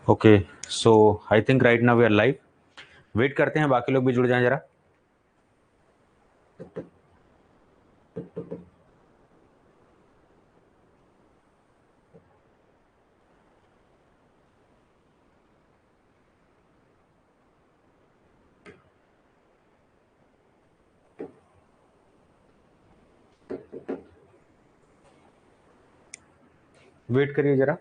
Okay, so I think right now we are live. Wait करते हैं बाकी लोग भी जुड़ जाएं जरा। वेट करिए जरा।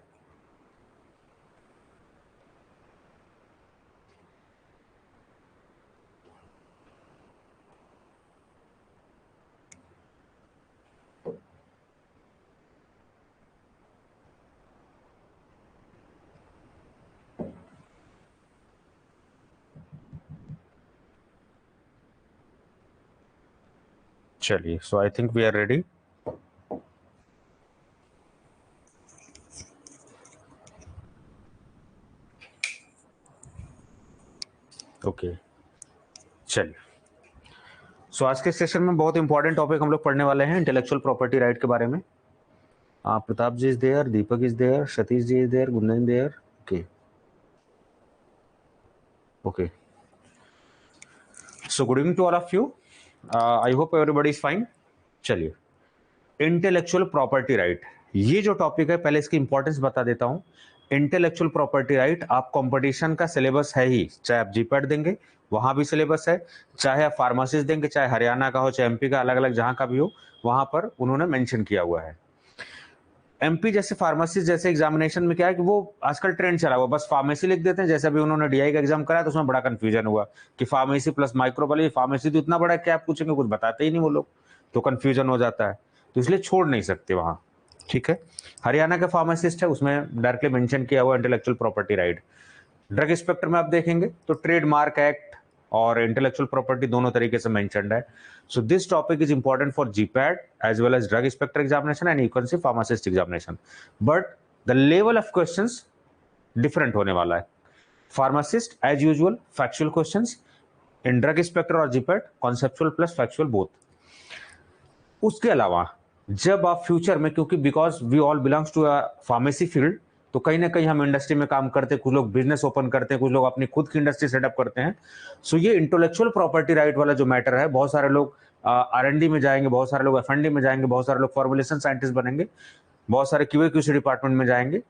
चलिए, so I think we are ready. Okay, चलिए। सो आज के सेशन में बहुत इंपॉर्टेंट टॉपिक हम लोग पढ़ने वाले हैं, इंटेलेक्चुअल प्रॉपर्टी राइट के बारे में। Pratap ji is there, Deepak is there, Satish ji is there, Gunjan there. Okay okay, so good evening to all of you. I hope everybody is fine. चलिए, इंटेलेक्चुअल प्रॉपर्टी राइट, ये जो टॉपिक है पहले इसकी इंपॉर्टेंस बता देता हूं। इंटेलेक्चुअल प्रॉपर्टी राइट आप कंपटीशन का सिलेबस है ही, चाहे आप जीपैट देंगे वहां भी सिलेबस है, चाहे आप फार्मासिस्ट देंगे, चाहे हरियाणा का हो चाहे एमपी का, अलग अलग जहां का भी हो वहां पर उन्होंने मेंशन किया हुआ है। एमपी जैसे फार्मासिस्ट जैसे एग्जामिनेशन में क्या है कि वो आजकल ट्रेंड चला हुआ, बस फार्मेसी लिख देते हैं। जैसे अभी उन्होंने डीआई का एग्जाम कराया तो उसमें बड़ा कंफ्यूजन हुआ कि फार्मेसी प्लस माइक्रोबायोलॉजी, फार्मेसी तो इतना बड़ा क्या पूछेंगे, कुछ बताते ही नहीं वो लोग, तो कंफ्यूजन हो जाता है, तो इसलिए छोड़ नहीं सकते वहां। ठीक है, हरियाणा का फार्मासिस्ट है उसमें डायरेक्टली मेंशन किया हुआ intellectual property right. Drug inspector में आप देखेंगे तो ट्रेडमार्क एक्ट और इंटेलेक्चुअल प्रॉपर्टी दोनों तरीके से मेंशन्ड है। So this topic is important for GPAT as well as drug inspector examination and you can see pharmacist examination, but the level of questions different होने वाला है। Pharmacist as usual factual questions, in drug inspector और GPAT conceptual plus factual both. उसके अलावा जब आप future में, क्योंकि because we all belongs to a pharmacy field, तो कहीं ना कहीं हम इंडस्ट्री में काम करते हैं, कुछ लोग बिजनेस ओपन करते हैं, कुछ लोग अपनी खुद की इंडस्ट्री सेटअप करते हैं। सो ये इंटेलेक्चुअल प्रॉपर्टी राइट वाला जो मैटर है, बहुत सारे लोग आर&डी में जाएंगे, बहुत सारे लोग एफ&डी में जाएंगे, बहुत सारे लोग फॉर्मुलेशन साइंटिस्ट बनेंगे, बहुत सारे क्यूए क्यूसी डिपार्टमेंट में जाएंगे,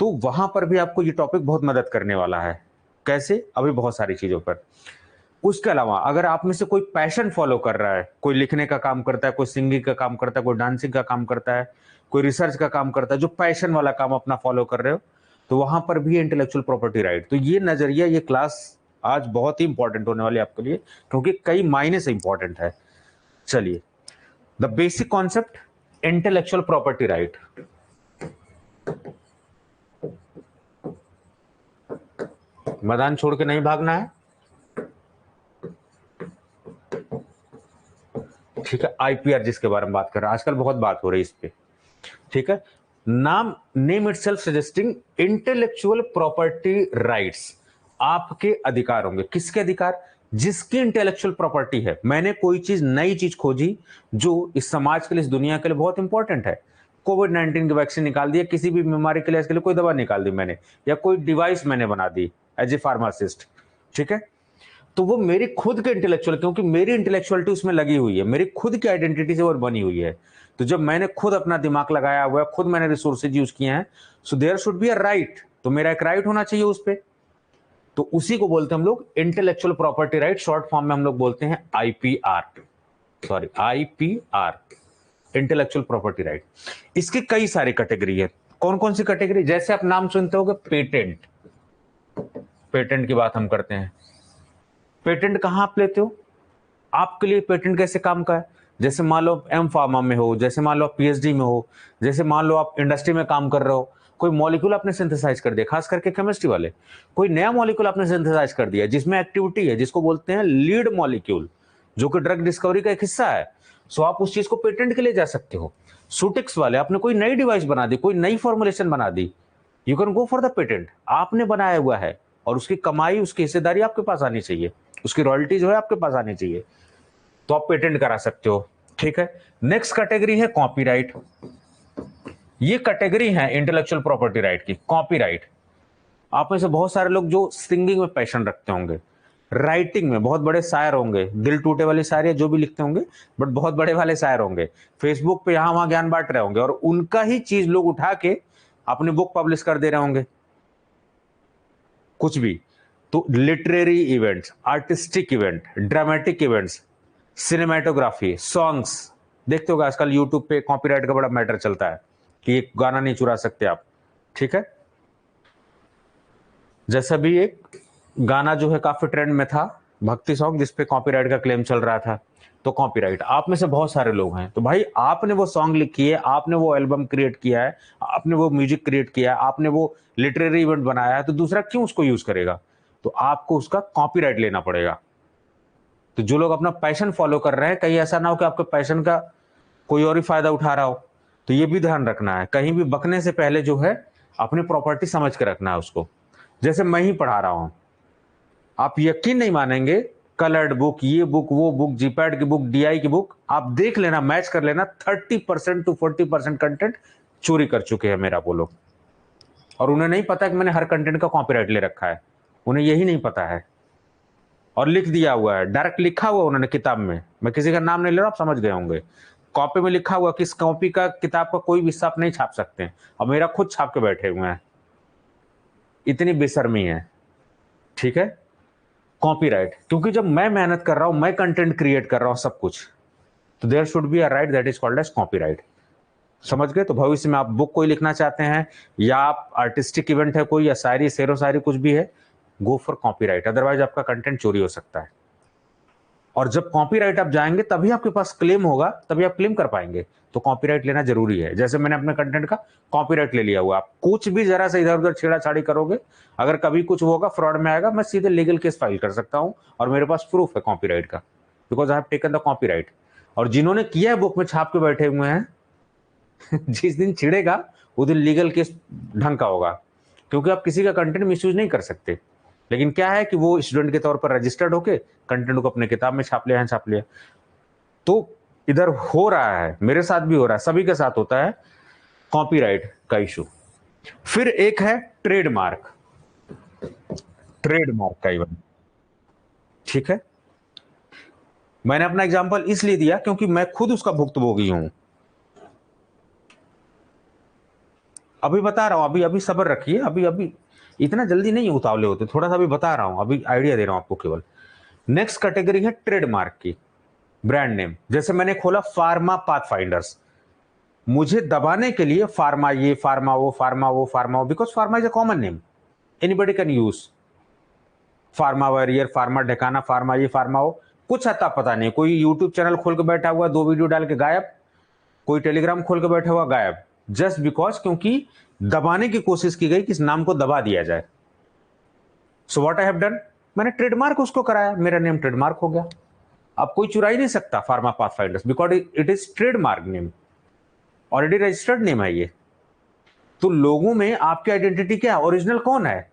तो वहां पर भी आपको ये टॉपिक बहुत मदद करने वाला है। कैसे? अभी बहुत सारी चीजों पर। उसके अलावा अगर आप में से कोई पैशन फॉलो कर रहा है, कोई लिखने का काम करता है, कोई सिंगिंग का काम करता है, कोई डांसिंग का काम करता है, कोई रिसर्च का काम करता है, जो पैशन वाला काम अपना फॉलो कर रहे हो, तो वहां पर भी इंटेलेक्चुअल प्रॉपर्टी राइट। तो ये नजरिया, ये क्लास आज बहुत ही इंपॉर्टेंट होने वाली है आपके लिए, क्योंकि कई मायने से इंपॉर्टेंट है। चलिए, the basic concept intellectual property right. मैदान छोड़ के नहीं भागना है, ठीक है। आईपीआर जिसके बारे में बात कर रहे हैं, आजकल बहुत बात हो रही है इस पे, ठीक है। नाम name itself suggesting intellectual property rights, आपके अधिकार होंगे। किसके अधिकार? जिसकी इंटेलेक्चुअल प्रॉपर्टी है। मैंने कोई चीज, नई चीज खोजी जो इस समाज के लिए, इस दुनिया के लिए बहुत इंपॉर्टेंट है। कोविड-19 की वैक्सीन निकाल दी, किसी भी बीमारी के लिए, इसके लिए कोई दवा निकाल दी मैंने, या कोई डिवाइस मैंने बना दी एज ए फार्मासिस्ट, ठीक है। तो वो मेरी खुद के इंटेलेक्चुअल, क्योंकि मेरी इंटेलेक्चुअलिटी उसमें लगी हुई है, मेरी खुद की आइडेंटिटी से वो बनी हुई है। तो जब मैंने खुद अपना दिमाग लगाया हुआ है, खुद मैंने रिसोर्सेज यूज किए हैं, so there should be a right, तो मेरा एक राइट होना चाहिए उस पर। तो उसी को बोलते हैं हम लोग intellectual property right, short form में हम लोग बोलते हैं IPR, sorry IPR, intellectual property right. इसकी कई सारी कैटेगरी है। कौन कौन सी कैटेगरी? जैसे आप नाम सुनते होगे पेटेंट, पेटेंट की बात हम करते हैं। पेटेंट कहां आप लेते हो? आपके लिए पेटेंट कैसे काम का है? जैसे मान लो एम फार्मा में हो, जैसे मान लो आप पीएचडी में हो, जैसे मान लो आप इंडस्ट्री में काम कर रहे हो, कोई मॉलिक्यूल आपने सिंथेसाइज कर दिया, खास करके केमिस्ट्री वाले, कोई नया मॉलिक्यूल आपने सिंथेसाइज कर दिया जिसमें एक्टिविटी है, जिसको बोलते हैं लीड मॉलिक्यूल, जो कि ड्रग डिस्कवरी का एक हिस्सा है। सो आप उस चीज को पेटेंट के लिए जा सकते हो। सुटिक्स वाले, आपने कोई नई डिवाइस बना दी, कोई नई फॉर्मुलेशन बना दी, you can go for the patent. आपने बनाया हुआ है और उसकी कमाई, उसकी हिस्सेदारी आपके पास आनी चाहिए, उसकी रॉयल्टी जो है आपके पास आनी चाहिए, तो आप पेटेंट करा सकते हो, ठीक है। नेक्स्ट कैटेगरी है कॉपीराइट। ये कैटेगरी है इंटेलेक्चुअल प्रॉपर्टी राइट की, कॉपीराइट। आप में से बहुत सारे लोग जो सिंगिंग में पैशन रखते होंगे, राइटिंग में बहुत बड़े शायर होंगे, दिल टूटे वाली शायरी जो भी लिखते होंगे, बट बहुत बड़े वाले शायर होंगे, फेसबुक पे यहाँ वहां ज्ञान बांट रहे होंगे और उनका ही चीज लोग उठा के अपनी बुक पब्लिश कर दे रहे होंगे, कुछ भी। तो literary events, artistic event, dramatic events, cinematography, songs, देखते होगा आजकल यूट्यूब पे कॉपीराइट का बड़ा मैटर चलता है कि एक गाना नहीं चुरा सकते आप, ठीक है। जैसा भी एक गाना जो है काफी ट्रेंड में था, भक्ति सॉन्ग, जिसपे कॉपीराइट का क्लेम चल रहा था, तो कॉपीराइट आप में से बहुत सारे लोग हैं, तो भाई आपने वो सॉन्ग लिखी है, आपने वो एल्बम क्रिएट किया है, आपने वो म्यूजिक क्रिएट किया है, आपने वो लिटरेरी इवेंट बनाया है, तो दूसरा क्यों उसको यूज करेगा? तो आपको उसका कॉपीराइट लेना पड़ेगा। तो जो लोग अपना पैशन फॉलो कर रहे हैं, कहीं ऐसा ना हो कि आपके पैशन का कोई और ही फायदा उठा रहा हो, तो ये भी ध्यान रखना है। कहीं भी बकने से पहले जो है अपनी प्रॉपर्टी समझ के रखना है उसको। जैसे मैं ही पढ़ा रहा हूं, आप यकीन नहीं मानेंगे, कलर्ड बुक, ये बुक, वो बुक, जीपैड की बुक, डीआई की बुक, आप देख लेना, मैच कर लेना, 30% to 40% कंटेंट चोरी कर चुके हैं मेरा वो लोग, और उन्हें नहीं पता कि मैंने हर कंटेंट का कॉपीराइट ले रखा है, उन्हें यही नहीं पता है, और लिख दिया हुआ है, डायरेक्ट लिखा हुआ उन्होंने किताब में, मैं किसी का नाम नहीं ले रहा, आप समझ गए होंगे, कॉपी में लिखा हुआ कि इस कॉपी का, किताब का कोई भी हिस्सा आप नहीं छाप सकते हैं, और मेरा खुद छाप के बैठे हुए हैं, इतनी बेशर्मी है, ठीक है। कॉपीराइट, क्योंकि जब मैं मेहनत कर रहा हूं, मैं कंटेंट क्रिएट कर रहा हूं सब कुछ, तो there should be a right that is called as copyright. समझ गए? तो भविष्य में आप बुक कोई लिखना चाहते हैं, या आप आर्टिस्टिक इवेंट है कोई, या शायरी, शेरो शायरी कुछ भी है, गो फॉर कॉपीराइट, अदरवाइज आपका कंटेंट चोरी हो सकता है। और जब कॉपीराइट आप जाएंगे तभी आपके पास क्लेम होगा, तभी आप क्लेम कर पाएंगे, तो कॉपीराइट लेना जरूरी है। जैसे मैंने अपने कंटेंट का कॉपीराइट ले लिया हुआ, आप कुछ भी जरा से इधर उधर छेड़ाछाड़ी करोगे, अगर कभी कुछ होगा, फ्रॉड में आएगा, मैं सीधे लीगल केस फाइल कर सकता हूं, और मेरे पास प्रूफ है कॉपीराइट का, because I have taken the copyright. और जिन्होंने किया है बुक में छाप के बैठे हुए हैं जिस दिन छिड़ेगा वो दिन लीगल केस ढंग का होगा, क्योंकि आप किसी का कंटेंट मिसयूज नहीं कर सकते। लेकिन क्या है कि वो स्टूडेंट के तौर पर रजिस्टर्ड होके कंटेंट को अपने किताब में छाप लिया है, छाप लिया। तो इधर हो रहा है, मेरे साथ भी हो रहा है, सभी के साथ होता है कॉपीराइट का इशू। फिर एक है ट्रेडमार्क, ट्रेडमार्क का इवेंट, ठीक है। मैंने अपना एग्जांपल इसलिए दिया क्योंकि मैं खुद उसका भुक्तभोगी हूं। अभी बता रहा हूं, अभी अभी सब्र रखिए, अभी अभी इतना जल्दी नहीं उतावले होते, थोड़ा सा अभी बता रहा हूं, अभी आइडिया दे रहा हूं आपको केवल। नेक्स्ट कैटेगरी है ट्रेडमार्क की, ब्रांड नेम। जैसे मैंने खोला फार्मा पाथफाइंडर्स, मुझे दबाने के लिए फार्मा ये, फार्मा वो, फार्मा वो, फार्मा वो, because pharma is a common name, anybody can use. Pharma warrior, pharma ढकाना, फार्मा ये, फार्मा वो, कुछ अता पता नहीं। कोई यूट्यूब चैनल खोल के बैठा हुआ, 2 वीडियो डाल के गायब, कोई टेलीग्राम खोल के बैठा हुआ, गायब, जस्ट बिकॉज, क्योंकि दबाने की कोशिश की गई कि इस नाम को दबा दिया जाए। So what I have done, मैंने ट्रेडमार्क उसको कराया, मेरा नेम ट्रेडमार्क हो गया। अब कोई चुरा ही नहीं सकता Pharma Pathfinders, because it is trademark name, already registered name है ये। तो लोगों में आपकी आइडेंटिटी क्या है, ओरिजिनल कौन है?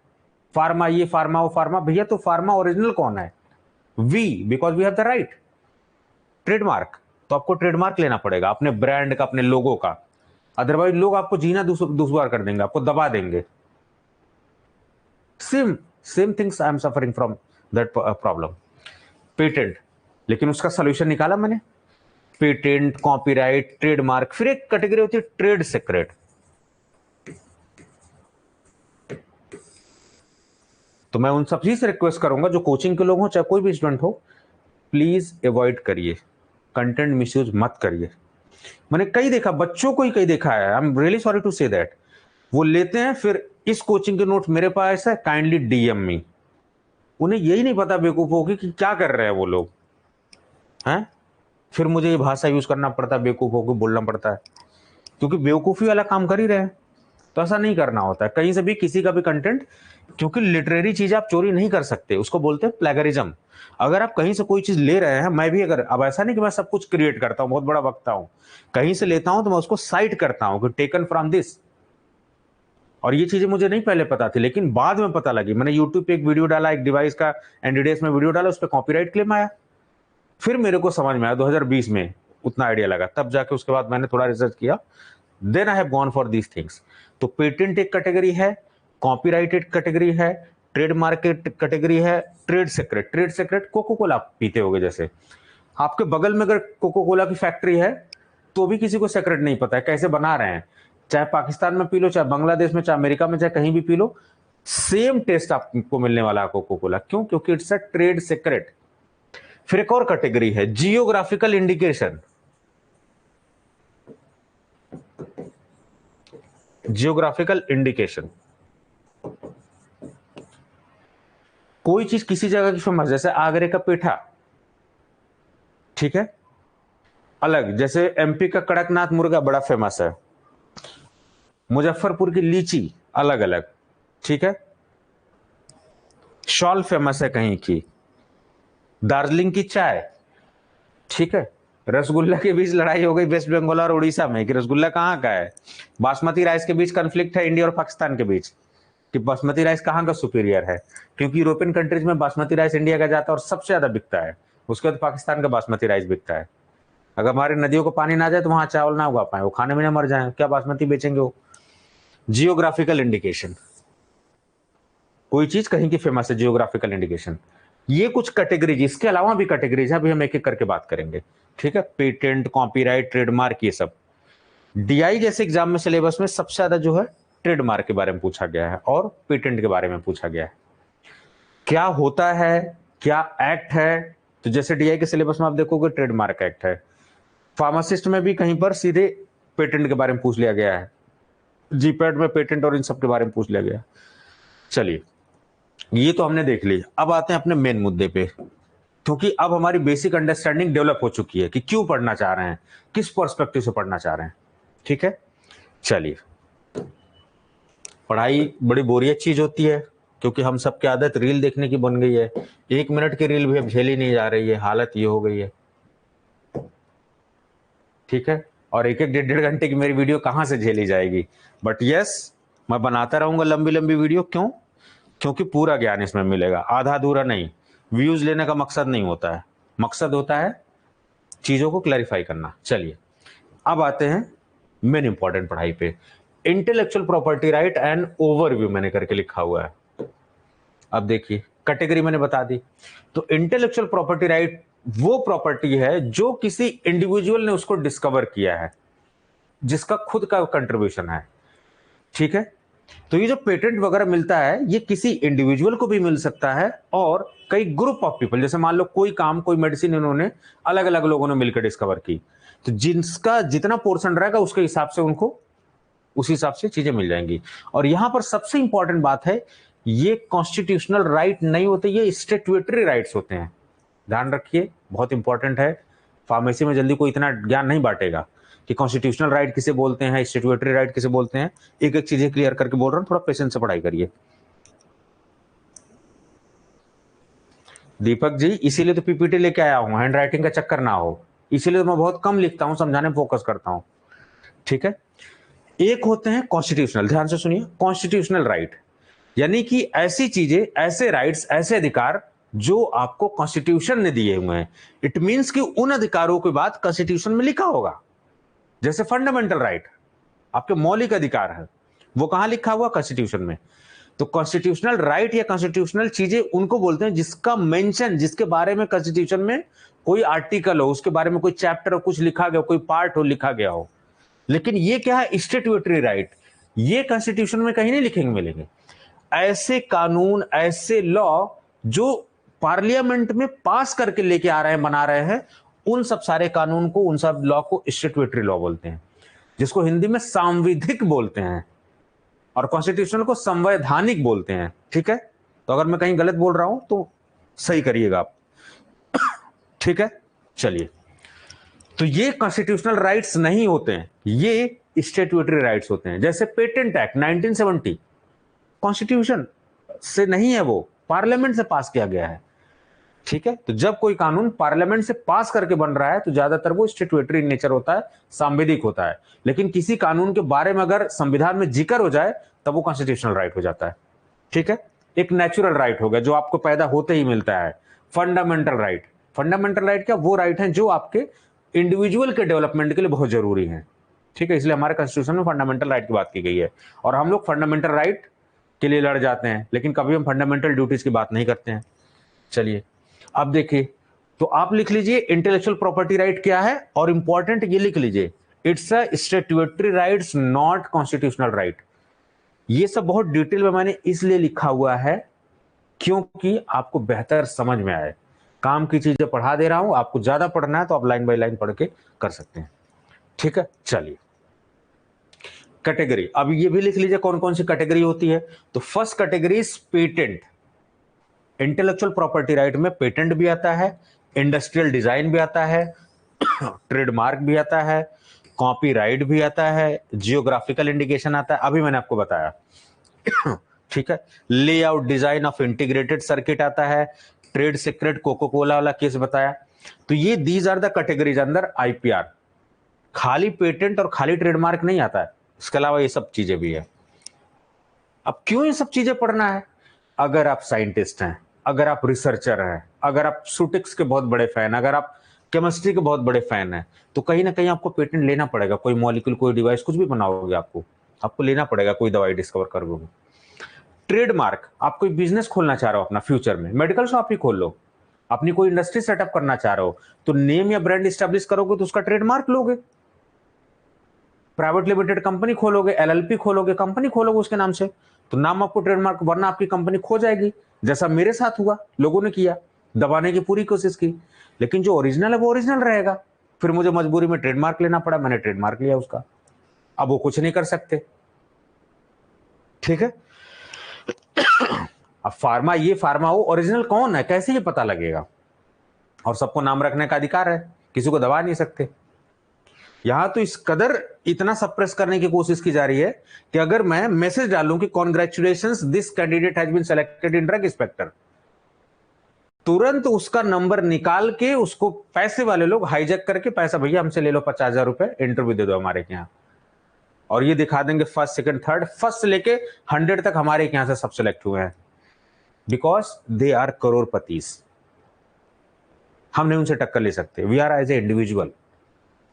फार्मा ये, फार्मा वो, फार्मा, भैया तो फार्मा ओरिजिनल कौन है? We, because we have the right trademark. तो आपको ट्रेडमार्क लेना पड़ेगा अपने ब्रांड का, अपने लोगो का, अदरवाइज लोग आपको जीना दुश्वार कर देंगे, आपको दबा देंगे। Same things I am suffering from that problem. Patent, लेकिन उसका सोल्यूशन निकाला मैंने, पेटेंट, कॉपीराइट, ट्रेडमार्क। फिर एक कैटेगरी होती है ट्रेड सीक्रेट। तो मैं उन सभी से रिक्वेस्ट करूंगा, जो कोचिंग के लोग हो चाहे कोई भी स्टूडेंट हो, प्लीज अवॉइड करिए, कंटेंट मिसयूज मत करिए। मैंने कई देखा, बच्चों को ही कई देखा है, I am really sorry to say that, वो लेते हैं, फिर इस कोचिंग के नोट मेरे पास है, काइंडली डीएम मी। उन्हें यही नहीं पता बेवकूफों की कि क्या कर रहे हैं वो लोग हैं। फिर मुझे ये भाषा यूज करना पड़ता है, बेवकूफों को बोलना पड़ता है, क्योंकि बेवकूफी वाला काम कर ही रहे हैं। तो ऐसा नहीं करना होता है कहीं से भी, किसी का भी कंटेंट, क्योंकि लिटरेरी चीज आप चोरी नहीं कर सकते, उसको बोलते हैं प्लेगरिज्म। अगर आप कहीं से कोई चीज ले रहे हैं, मैं भी अगर, अब ऐसा नहीं कि मैं सब कुछ क्रिएट करता हूं, बहुत बड़ा वक्ता हूं, कहीं से लेता हूं तो मैं उसको साइट करता हूं कि टेकन फ्रॉम दिस। और ये चीजें मुझे नहीं पहले पता थी, लेकिन बाद में पता लगी। मैंने यूट्यूब पे एक वीडियो डाला, एक डिवाइस का एनडीडीएस में वीडियो डाला, उस पर कॉपीराइट क्लेम आया। फिर मेरे को समझ में आया 2020 में, उतना आइडिया लगा, तब जाके उसके बाद मैंने थोड़ा रिसर्च किया, then I have gone for these things. तो पेटेंट एक कैटेगरी है, कॉपीराइट एक कैटेगरी है, ट्रेडमार्क कैटेगरी है, trade secret. Trade secret Coca Cola पीते होगे, जैसे आपके बगल में अगर कोको कोला की फैक्ट्री है तो भी किसी को सीक्रेट नहीं पता है कैसे बना रहे हैं। चाहे पाकिस्तान में पी लो, चाहे बांग्लादेश में, चाहे अमेरिका में, चाहे कहीं भी पी लो, सेम टेस्ट आपको मिलने वाला है कोको कोला। क्यों? क्योंकि इट्स अ ट्रेड सीक्रेट। फिर एक और कैटेगरी है जियोग्राफिकल इंडिकेशन। जियोग्राफिकल इंडिकेशन, कोई चीज किसी जगह की फेमस, जैसे आगरे का पेठा, ठीक है, अलग। जैसे एमपी का कड़कनाथ मुर्गा बड़ा फेमस है, मुजफ्फरपुर की लीची अलग अलग, ठीक है। शॉल फेमस है कहीं की, दार्जिलिंग की चाय, ठीक है। रसगुल्ला के बीच लड़ाई हो गई वेस्ट बंगाल और उड़ीसा में कि रसगुल्ला कहाँ का है। बासमती राइस के बीच कन्फ्लिक्ट है इंडिया और पाकिस्तान के बीच कि बासमती राइस कहाँ का सुपीरियर है, क्योंकि यूरोपियन कंट्रीज में बासमती राइस इंडिया का जाता है और सबसे ज्यादा बिकता है, उसके बाद पाकिस्तान का बासमती राइस बिकता है। अगर हमारे नदियों को पानी ना जाए तो वहां चावल ना उगा पाए, वो खाने में ना मर जाए, क्या बासमती बेचेंगे वो। जियोग्राफिकल इंडिकेशन, कोई चीज कहीं की फेमस है, जियोग्राफिकल इंडिकेशन। ये कुछ कैटेगरीज, इसके अलावा भी कैटेगरीज है, अभी हम एक एक करके बात करेंगे, ठीक है। पेटेंट, कॉपीराइट, ट्रेडमार्क, ये सब। डीआई जैसे एग्जाम में सिलेबस में सबसे ज्यादा जो है ट्रेडमार्क के बारे में पूछा गया है और पेटेंट के बारे में पूछा गया है। क्या होता है, क्या एक्ट है, तो जैसे डीआई के सिलेबस में आप देखोगे ट्रेडमार्क एक्ट है। फार्मासिस्ट में भी कहीं पर सीधे पेटेंट के बारे में पूछ लिया गया है, जीपैट में पेटेंट और इन सब के बारे में पूछ लिया गया। चलिए, ये तो हमने देख ली। अब आते हैं अपने मेन मुद्दे पे, क्योंकि अब हमारी बेसिक अंडरस्टैंडिंग डेवलप हो चुकी है कि क्यों पढ़ना चाह रहे हैं, किस पर्सपेक्टिव से पढ़ना चाह रहे हैं, ठीक है। चलिए, पढ़ाई बड़ी बोरियत चीज होती है, क्योंकि हम सबकी आदत रील देखने की बन गई है। 1 मिनट की रील भी अब झेली नहीं जा रही है, हालत ये हो गई है, ठीक है। और एक एक डेढ़ डेढ़ घंटे की मेरी वीडियो कहां से झेली जाएगी। बट यस, मैं बनाता रहूंगा लंबी लंबी वीडियो। क्यों? क्योंकि पूरा ज्ञान इसमें मिलेगा, आधा अधूरा नहीं। व्यूज लेने का मकसद नहीं होता है, मकसद होता है चीजों को क्लैरिफाई करना। चलिए, अब आते हैं मेन इंपॉर्टेंट पढ़ाई पे। Intellectual property right and overview मैंने करके लिखा हुआ है। अब देखिए, कैटेगरी मैंने बता दी। तो इंटेलेक्चुअल प्रॉपर्टी राइट वो प्रॉपर्टी है जो किसी इंडिविजुअल ने उसको डिस्कवर किया है, जिसका खुद का कंट्रीब्यूशन है, ठीक है। तो ये जो पेटेंट वगैरह मिलता है, ये किसी इंडिविजुअल को भी मिल सकता है और कई ग्रुप ऑफ पीपल, जैसे मान लो कोई काम, कोई मेडिसिन इन्होंने अलग अलग लोगों ने मिलकर डिस्कवर की, तो जिसका जितना पोर्शन रहेगा उसके हिसाब से उनको उस हिसाब से चीजें मिल जाएंगी। और यहां पर सबसे इंपॉर्टेंट बात है, ये कॉन्स्टिट्यूशनल राइट नहीं होते, ये स्टैट्यूटरी राइट्स होते हैं। ध्यान रखिए, बहुत इंपॉर्टेंट है। फार्मेसी में जल्दी कोई इतना ज्ञान नहीं बांटेगा कि कॉन्स्टिट्यूशनल राइट किसे बोलते हैं, स्टैट्यूटरी राइट किसे बोलते हैं। एक एक चीजें क्लियर करके बोल रहा हूं, थोड़ा पेशेंस से पढ़ाई करिए। दीपक जी, इसीलिए तो पीपीटी लेके आया हूं, हैंड राइटिंग का चक्कर ना हो, इसीलिए तो मैं बहुत कम लिखता हूं, समझाने में फोकस करता हूं, ठीक है। एक होते हैं कॉन्स्टिट्यूशनल, ध्यान से सुनिए, कॉन्स्टिट्यूशनल राइट यानी कि ऐसी चीजें, ऐसे राइट्स, ऐसे अधिकार जो आपको कॉन्स्टिट्यूशन ने दिए हुए हैं। इट मींस कि उन अधिकारों की बात कॉन्स्टिट्यूशन में लिखा होगा। जैसे फंडामेंटल राइट आपके मौलिक अधिकार है, वो कहां लिखा हुआ? कॉन्स्टिट्यूशन में। तो कॉन्स्टिट्यूशनल राइट या कॉन्स्टिट्यूशनल चीजें उनको बोलते हैं जिसका मेंशन, जिसके बारे में कॉन्स्टिट्यूशन में कोई आर्टिकल हो, उसके बारे में कोई चैप्टर हो, कुछ लिखा गया हो, कोई पार्ट हो लिखा गया हो। लेकिन ये क्या है? Statutory right. ये कॉन्स्टिट्यूशन में कहीं नहीं लिखेंगे मिलेंगे। ऐसे कानून, ऐसे लॉ जो पार्लियामेंट में पास करके लेके आ रहे हैं, बना रहे हैं, उन सब सारे कानून को, उन सब लॉ को स्टैट्यूटरी लॉ बोलते हैं, जिसको हिंदी में सांविधिक बोलते हैं, और कॉन्स्टिट्यूशनल को संवैधानिक बोलते हैं, ठीक है। तो अगर मैं कहीं गलत बोल रहा हूं तो सही करिएगा आप, ठीक है। चलिए, तो ये कॉन्स्टिट्यूशनल राइट्स नहीं होते हैं, ये स्टैट्यूटरी राइट्स होते हैं। जैसे पेटेंट एक्ट 1970 कॉन्स्टिट्यूशन से नहीं है, वो पार्लियामेंट से पास किया गया है, ठीक है। तो जब कोई कानून पार्लियामेंट से पास करके बन रहा है तो ज्यादातर वो स्टैट्यूटरी नेचर होता है, सांविधिक होता है। लेकिन किसी कानून के बारे में अगर संविधान में जिक्र हो जाए तब वो कॉन्स्टिट्यूशनल राइट हो जाता है, ठीक है। एक नेचुरल राइट हो गया जो आपको पैदा होते ही मिलता है। फंडामेंटल राइट, फंडामेंटल राइट क्या? वो राइट है जो आपके इंडिविजुअल के डेवलपमेंट के लिए बहुत जरूरी है, ठीक है। इसलिए हमारे कॉन्स्टिट्यूशन में फंडामेंटल राइट की बात की गई है। और हम लोग फंडामेंटल राइट के लिए लड़ जाते हैं, लेकिन कभी हम फंडामेंटल ड्यूटीज की बात नहीं करते हैं। चलिए अब देखिए, तो आप लिख लीजिए इंटेलेक्चुअल प्रॉपर्टी राइट क्या है, और इंपॉर्टेंट ये लिख लीजिए, it's a statutory rights not constitutional right. ये सब बहुत डिटेल में मैंने इसलिए लिखा हुआ है क्योंकि आपको बेहतर समझ में आए। काम की चीजें पढ़ा दे रहा हूं, आपको ज्यादा पढ़ना है तो आप लाइन बाय लाइन पढ़ के कर सकते हैं। ठीक है, चलिए कैटेगरी, अब ये भी लिख लीजिए कौन कौन सी कैटेगरी होती है। तो first category is patent. Intellectual property right में पेटेंट भी आता है, इंडस्ट्रियल डिजाइन भी आता है, ट्रेडमार्क भी आता है, कॉपीराइट भी आता है, जियोग्राफिकल इंडिकेशन आता है, अभी मैंने आपको बताया। ठीक है, layout design of integrated circuit आता है, ट्रेड सीक्रेट कोको कोला वाला केस बताया। तो ये दीज आर द कैटेगरीज अंदर आईपीआर। खाली पेटेंट और खाली ट्रेडमार्क नहीं आता है, इसके अलावा ये सब चीजें भी है। अब क्यों ये सब चीजें पढ़ना है? अगर आप साइंटिस्ट हैं, अगर आप रिसर्चर हैं, अगर आप सुटिक्स के बहुत बड़े फैन, अगर आप केमिस्ट्री के बहुत बड़े फैन हैं, तो कहीं ना कहीं आपको पेटेंट लेना पड़ेगा। कोई मॉलिक्यूल, कोई डिवाइस, कुछ भी बनाओगे आपको लेना पड़ेगा, कोई दवाई डिस्कवर करोगे। ट्रेडमार्क, आप कोई बिजनेस खोलना चाह रहे हो अपना फ्यूचर में, मेडिकल शॉप ही खोल लो, अपनी कोई इंडस्ट्री सेटअप करना चाह रहे हो, तो नेम या ब्रांड स्टैब्लिश करोगे तो उसका ट्रेडमार्क लोगे। प्राइवेट लिमिटेड कंपनी खोलोगे, एलएलपी खोलोगे, कंपनी खोलोगे उसके नाम से, तो नाम आपको ट्रेडमार्क, वरना आपकी कंपनी खो जाएगी, जैसा मेरे साथ हुआ। लोगों ने किया, दबाने की पूरी कोशिश की, लेकिन जो ओरिजिनल है वो ओरिजिनल रहेगा। फिर मुझे मजबूरी में ट्रेडमार्क लेना पड़ा, मैंने ट्रेडमार्क लिया उसका, अब वो कुछ नहीं कर सकते। ठीक है, अब फार्मा, ये फार्मा हो, ओरिजिनल कौन है कैसे ये पता लगेगा? और सबको नाम रखने का अधिकार है, किसी को दबा नहीं सकते। यहां तो इस कदर इतना सप्रेस करने की कोशिश की जा रही है कि अगर मैं मैसेज डालूं कि congratulations this candidate has been selected in drug inspector, तुरंत उसका नंबर निकाल के उसको पैसे वाले लोग हाईजैक करके, पैसा भैया हमसे ले लो 50,000 रुपए, इंटरव्यू दे दो हमारे यहां, और ये दिखा देंगे फर्स्ट सेकंड थर्ड, फर्स्ट से लेके 100 तक हमारे यहां से सब सेलेक्ट हुए हैं, बिकॉज दे आर करोड़पतीस। हम नहीं उनसे टक्कर ले सकते, we are as a individual.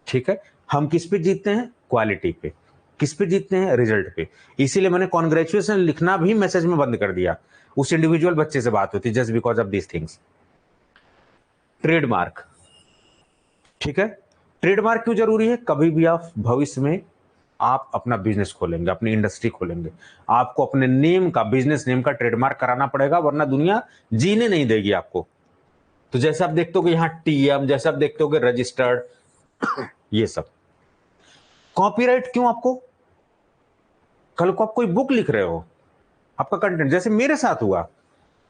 ठीक है, हम किस पे जीतते हैं? क्वालिटी पे। किस पे जीतते हैं? रिजल्ट पे। इसीलिए मैंने कॉन्ग्रेचुलेशन लिखना भी मैसेज में बंद कर दिया, उस इंडिविजुअल बच्चे से बात होती, just because of these things. Trademark, ठीक है, ट्रेडमार्क क्यों जरूरी है? कभी भी आप भविष्य में आप अपना बिजनेस खोलेंगे, अपनी इंडस्ट्री खोलेंगे, आपको अपने नेम का, बिजनेस नेम का ट्रेडमार्क कराना पड़ेगा, वरना दुनिया जीने नहीं देगी आपको। तो जैसे आप देखते हो यहाँ टीएम, जैसे आप देखते हो रजिस्टर्ड, ये सब। कॉपीराइट क्यों आपको? कल को आप कोई बुक लिख रहे हो, आपका कंटेंट, जैसे मेरे साथ हुआ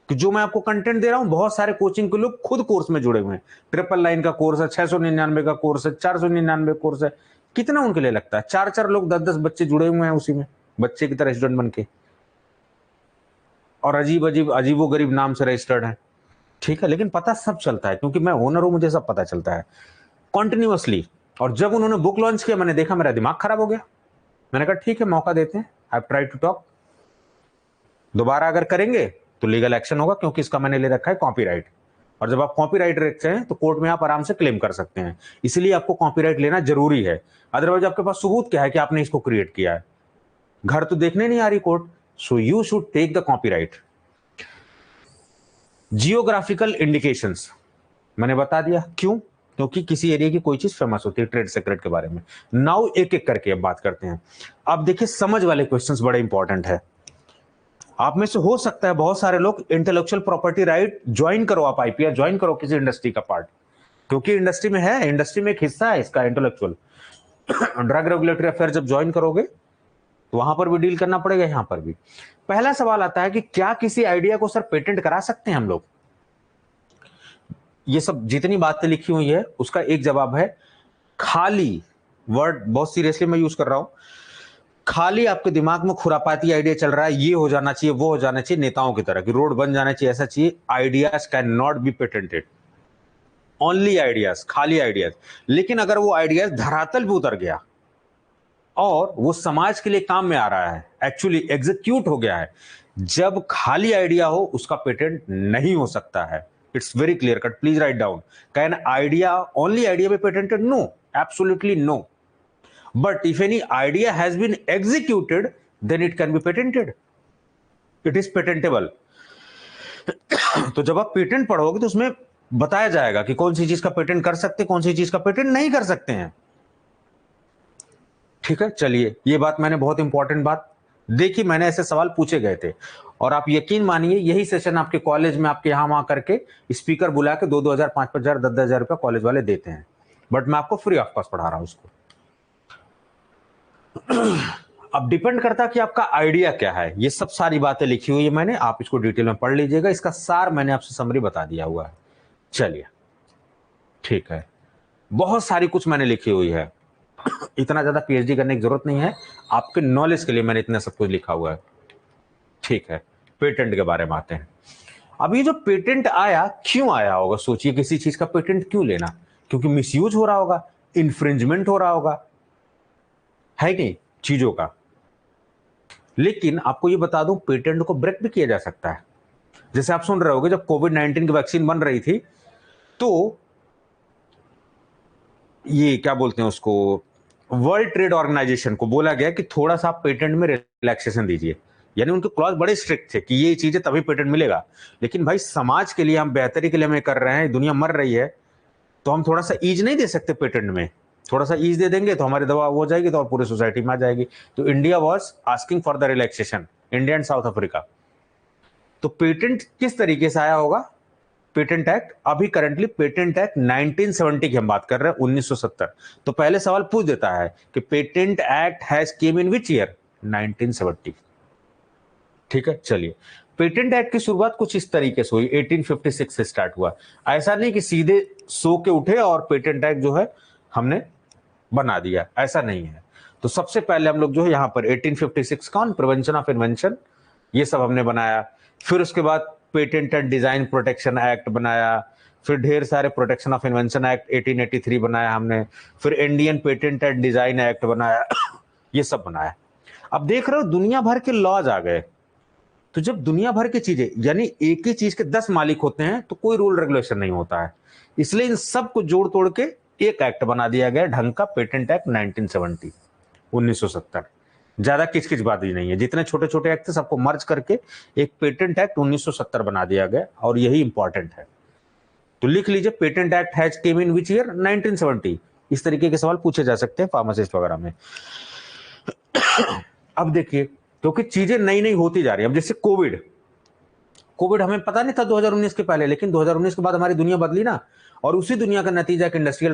कि जो मैं आपको कंटेंट दे रहा हूं, बहुत सारे कोचिंग के लोग खुद कोर्स में जुड़े हुए हैं। 999 का कोर्स है, 699 का कोर्स है, 499 कोर्स है, कितना उनके लिए लगता है? 4-4 लोग, 10-10 बच्चे जुड़े हुए हैं उसी में, बच्चे की तरह स्टूडेंट बन के, और अजीब अजीब, अजीबो गरीब नाम से रजिस्टर्ड है। ठीक है, लेकिन पता सब चलता है क्योंकि मैं ओनर हूं, मुझे सब पता चलता है कॉन्टिन्यूअसली। और जब उन्होंने बुक लॉन्च किया, मैंने देखा, मेरा दिमाग खराब हो गया। मैंने कहा ठीक है, मौका देते हैं, आई ट्राई टू टॉक। दोबारा अगर करेंगे तो लीगल एक्शन होगा, क्योंकि इसका मैंने ले रखा है कॉपीराइट, और जब आप कॉपीराइट रखते हैं तो कोर्ट में आप आराम से क्लेम कर सकते हैं। इसलिए आपको कॉपीराइट लेना जरूरी है, अदरवाइज आपके पास सबूत क्या है कि आपने इसको क्रिएट किया है? घर तो देखने नहीं आ रही court, so you should take the copyright. Geographical indications मैंने बता दिया, क्यों? क्योंकि किसी एरिया की कोई चीज फेमस होती है, ट्रेड सीक्रेट के बारे में। नाउ एक एक करके अब बात करते हैं। अब देखिए, समझ वाले क्वेश्चंस बड़े इंपॉर्टेंट है। आप में से हो सकता है बहुत सारे लोग इंटेलेक्चुअल प्रॉपर्टी राइट ज्वाइन करो, आप आईपीआर ज्वाइन करो किसी इंडस्ट्री का पार्ट, क्योंकि इंडस्ट्री में है, इंडस्ट्री में एक हिस्सा है इसका इंटेलेक्चुअल। ड्रग रेगुलेटरी अफेयर जब ज्वाइन करोगे तो वहां पर भी डील करना पड़ेगा, यहां पर भी। पहला सवाल आता है कि क्या किसी आइडिया को सर पेटेंट करा सकते हैं हम लोग? ये सब जितनी बातें लिखी हुई है उसका एक जवाब है खाली, वर्ड बहुत सीरियसली मैं यूज कर रहा हूं, खाली आपके दिमाग में खुरापाती आइडिया चल रहा है, ये हो जाना चाहिए, वो हो जाना चाहिए, नेताओं की तरह कि रोड बन जाना चाहिए, ऐसा चाहिए। Ideas can not be patented, only ideas, खाली आइडियाज। लेकिन अगर वो आइडियाज धरातल पे उतर गया और वो समाज के लिए काम में आ रहा है, एक्चुअली एग्जीक्यूट हो गया है, जब खाली आइडिया हो उसका पेटेंट नहीं हो सकता है। It's very clear cut, please write down. Can idea, only idea be patented? No, absolutely no. But if any idea has been executed, then it can be patented. It is patentable. तो जब आप patent पढ़ोगे तो उसमें बताया जाएगा कि कौन सी चीज का पेटेंट कर सकते, कौन सी चीज का पेटेंट नहीं कर सकते हैं। ठीक है, चलिए, ये बात मैंने बहुत इंपॉर्टेंट बात देखी, मैंने ऐसे सवाल पूछे गए थे, और आप यकीन मानिए यही सेशन आपके कॉलेज में आपके यहां वहां करके स्पीकर बुला के 2-2 हजार 5-5 हजार 10-10 हजार रुपया कॉलेज वाले देते हैं, बट मैं आपको फ्री ऑफ कॉस्ट पढ़ा रहा हूं उसको। अब डिपेंड करता कि आपका आइडिया क्या है। ये सब सारी बातें लिखी हुई है मैंने, आप इसको डिटेल में पढ़ लीजिएगा, इसका सार मैंने आपसे समरी बता दिया हुआ है। चलिए, ठीक है, बहुत सारी कुछ मैंने लिखी हुई है, इतना ज्यादा पीएचडी करने की जरूरत नहीं है, आपके नॉलेज के लिए मैंने इतना सब कुछ लिखा हुआ है। ठीक है, पेटेंट के बारे में आते हैं। अब ये जो पेटेंट आया, क्यों आया होगा? सोचिए, किसी चीज का पेटेंट क्यों लेना? क्योंकि मिसयूज हो रहा होगा, इंफ्रिंजमेंट हो रहा होगा, है नहीं चीजों का। लेकिन आपको ये बता दूं, पेटेंट को ब्रेक भी किया जा सकता है। जैसे आप सुन रहे होगे, जब कोविड-19 की वैक्सीन बन रही थी, तो ये क्या बोलते हैं उसको, वर्ल्ड ट्रेड ऑर्गेनाइजेशन को बोला गया कि थोड़ा सा आप पेटेंट में रिलैक्सेशन दीजिए। यानी उनके क्लॉज बड़े स्ट्रिक्ट थे कि ये चीजें तभी पेटेंट मिलेगा। लेकिन भाई, समाज के लिए हम बेहतरी के लिए हम कर रहे हैं, दुनिया मर रही है, तो हम थोड़ा सा ईज नहीं दे सकते पेटेंट में? थोड़ा सा ईज दे देंगे तो हमारी दवा हो जाएगी, तो और पूरी सोसाइटी में आ जाएगी। तो India was asking for the relaxation, India and south Africa. तो पेटेंट किस तरीके से आया होगा? पेटेंट एक्ट, अभी करंटली पेटेंट एक्ट 1970 की हम बात कर रहे हैं, 1970। तो पहले सवाल पूछ देता है कि patent act has came in which year? 1970। ठीक है, चलिए, पेटेंट एक्ट की शुरुआत कुछ इस तरीके से हुई, 1856 से स्टार्ट हुआ। ऐसा नहीं कि सीधे सो के उठे और पेटेंट एक्ट जो है हमने बना दिया, ऐसा नहीं है। तो सबसे पहले हम लोग जो है यहां पर 1856 का प्रिवेंशन ऑफ इन्वेंशन, ये सब हमने बनाया। फिर उसके बाद patent and design protection act बनाया, फिर ढेर सारे प्रोटेक्शन ऑफ इन्वेंशन एक्ट 1883 बनाया हमने, फिर Indian patent and design act बनाया, ये सब बनाया। अब देख रहे हो, दुनिया भर के लॉज आ गए। तो जब दुनिया भर की चीजें, यानी एक ही चीज के 10 मालिक होते हैं, तो कोई रूल रेगुलेशन नहीं होता है। इसलिए इन सब को जोड़ तोड़ के एक एक्ट बना दिया गया ढंग का, पेटेंट एक्ट 1970, 1970। ज्यादा किचकिच बात ही नहीं है, जितने छोटे छोटे एक्ट थे सबको मर्ज करके एक पेटेंट एक्ट 1970 बना दिया गया, और यही इंपॉर्टेंट है। तो लिख लीजिए, patent act has came in which year? 1970। इस तरीके के सवाल पूछे जा सकते हैं फार्मासिस्ट वगैरह में। अब देखिए, क्योंकि चीजें नई नई होती जा रही है। अब जैसे कोविड, कोविड हमें पता नहीं था 2019 के पहले, लेकिन 2019 के बाद हमारी दुनिया बदली ना, और उसी दुनिया का नतीजा एक इंडस्ट्रियल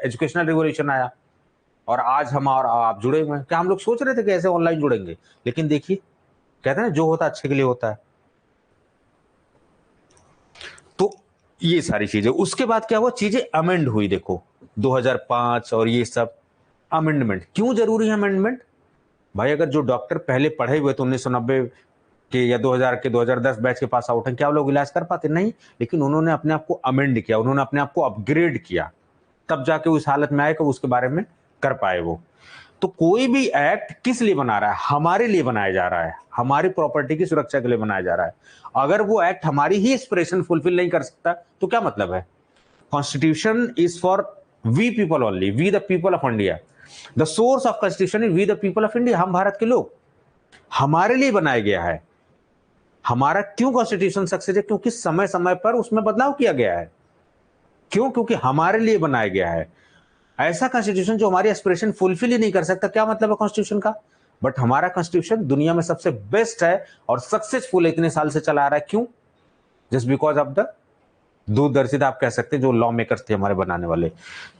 एजुकेशनल रिवोल्यूशन आया, और आज हम और आप जुड़े हुए हैं। क्या हम लोग सोच रहे थे कि ऐसे ऑनलाइन जुड़ेंगे? लेकिन देखिए, कहते हैं ना, जो होता है अच्छे के लिए होता है। तो ये सारी चीजें, उसके बाद क्या हुआ, चीजें अमेंड हुई। देखो 2005 और ये सब अमेंडमेंट। क्यों जरूरी है अमेंडमेंट? भाई, अगर जो डॉक्टर पहले पढ़े हुए थे 1990 के या 2000 के 2010 बैच के पास आउट हैं, क्या वो लोग इलाज कर पाते? नहीं। लेकिन उन्होंने अपने आप को अमेंड किया, उन्होंने अपने आप को अपग्रेड किया, तब जाके उस हालत में आए कि उसके बारे में कर पाए वो। तो कोई भी एक्ट किस लिए बना रहा है? हमारे लिए बनाया जा रहा है, हमारी प्रॉपर्टी की सुरक्षा के लिए बनाया जा रहा है। अगर वो एक्ट हमारी ही एस्पिरेशन फुलफिल नहीं कर सकता, तो क्या मतलब है? Constitution is for we people only, we the people of India. The source of constitution is we the people of India, हम भारत के लोग, हमारे लिए बनाया गया है। हमारा क्यों कॉन्स्टिट्यूशन सक्सेस है? क्योंकि समय समय पर उसमें बदलाव किया गया है। क्यों? क्योंकि हमारे लिए बनाया गया है। ऐसा कॉन्स्टिट्यूशन जो हमारी एस्पिरेशन फुलफिल ही नहीं कर सकता, क्या मतलब है कॉन्स्टिट्यूशन का? बट हमारा कॉन्स्टिट्यूशन दुनिया में सबसे बेस्ट है और सक्सेसफुल इतने साल से चला आ रहा है। क्यों? जस्ट बिकॉज ऑफ द दूरदर्शिता, आप कह सकते हैं, जो लॉ मेकर्स थे हमारे बनाने वाले।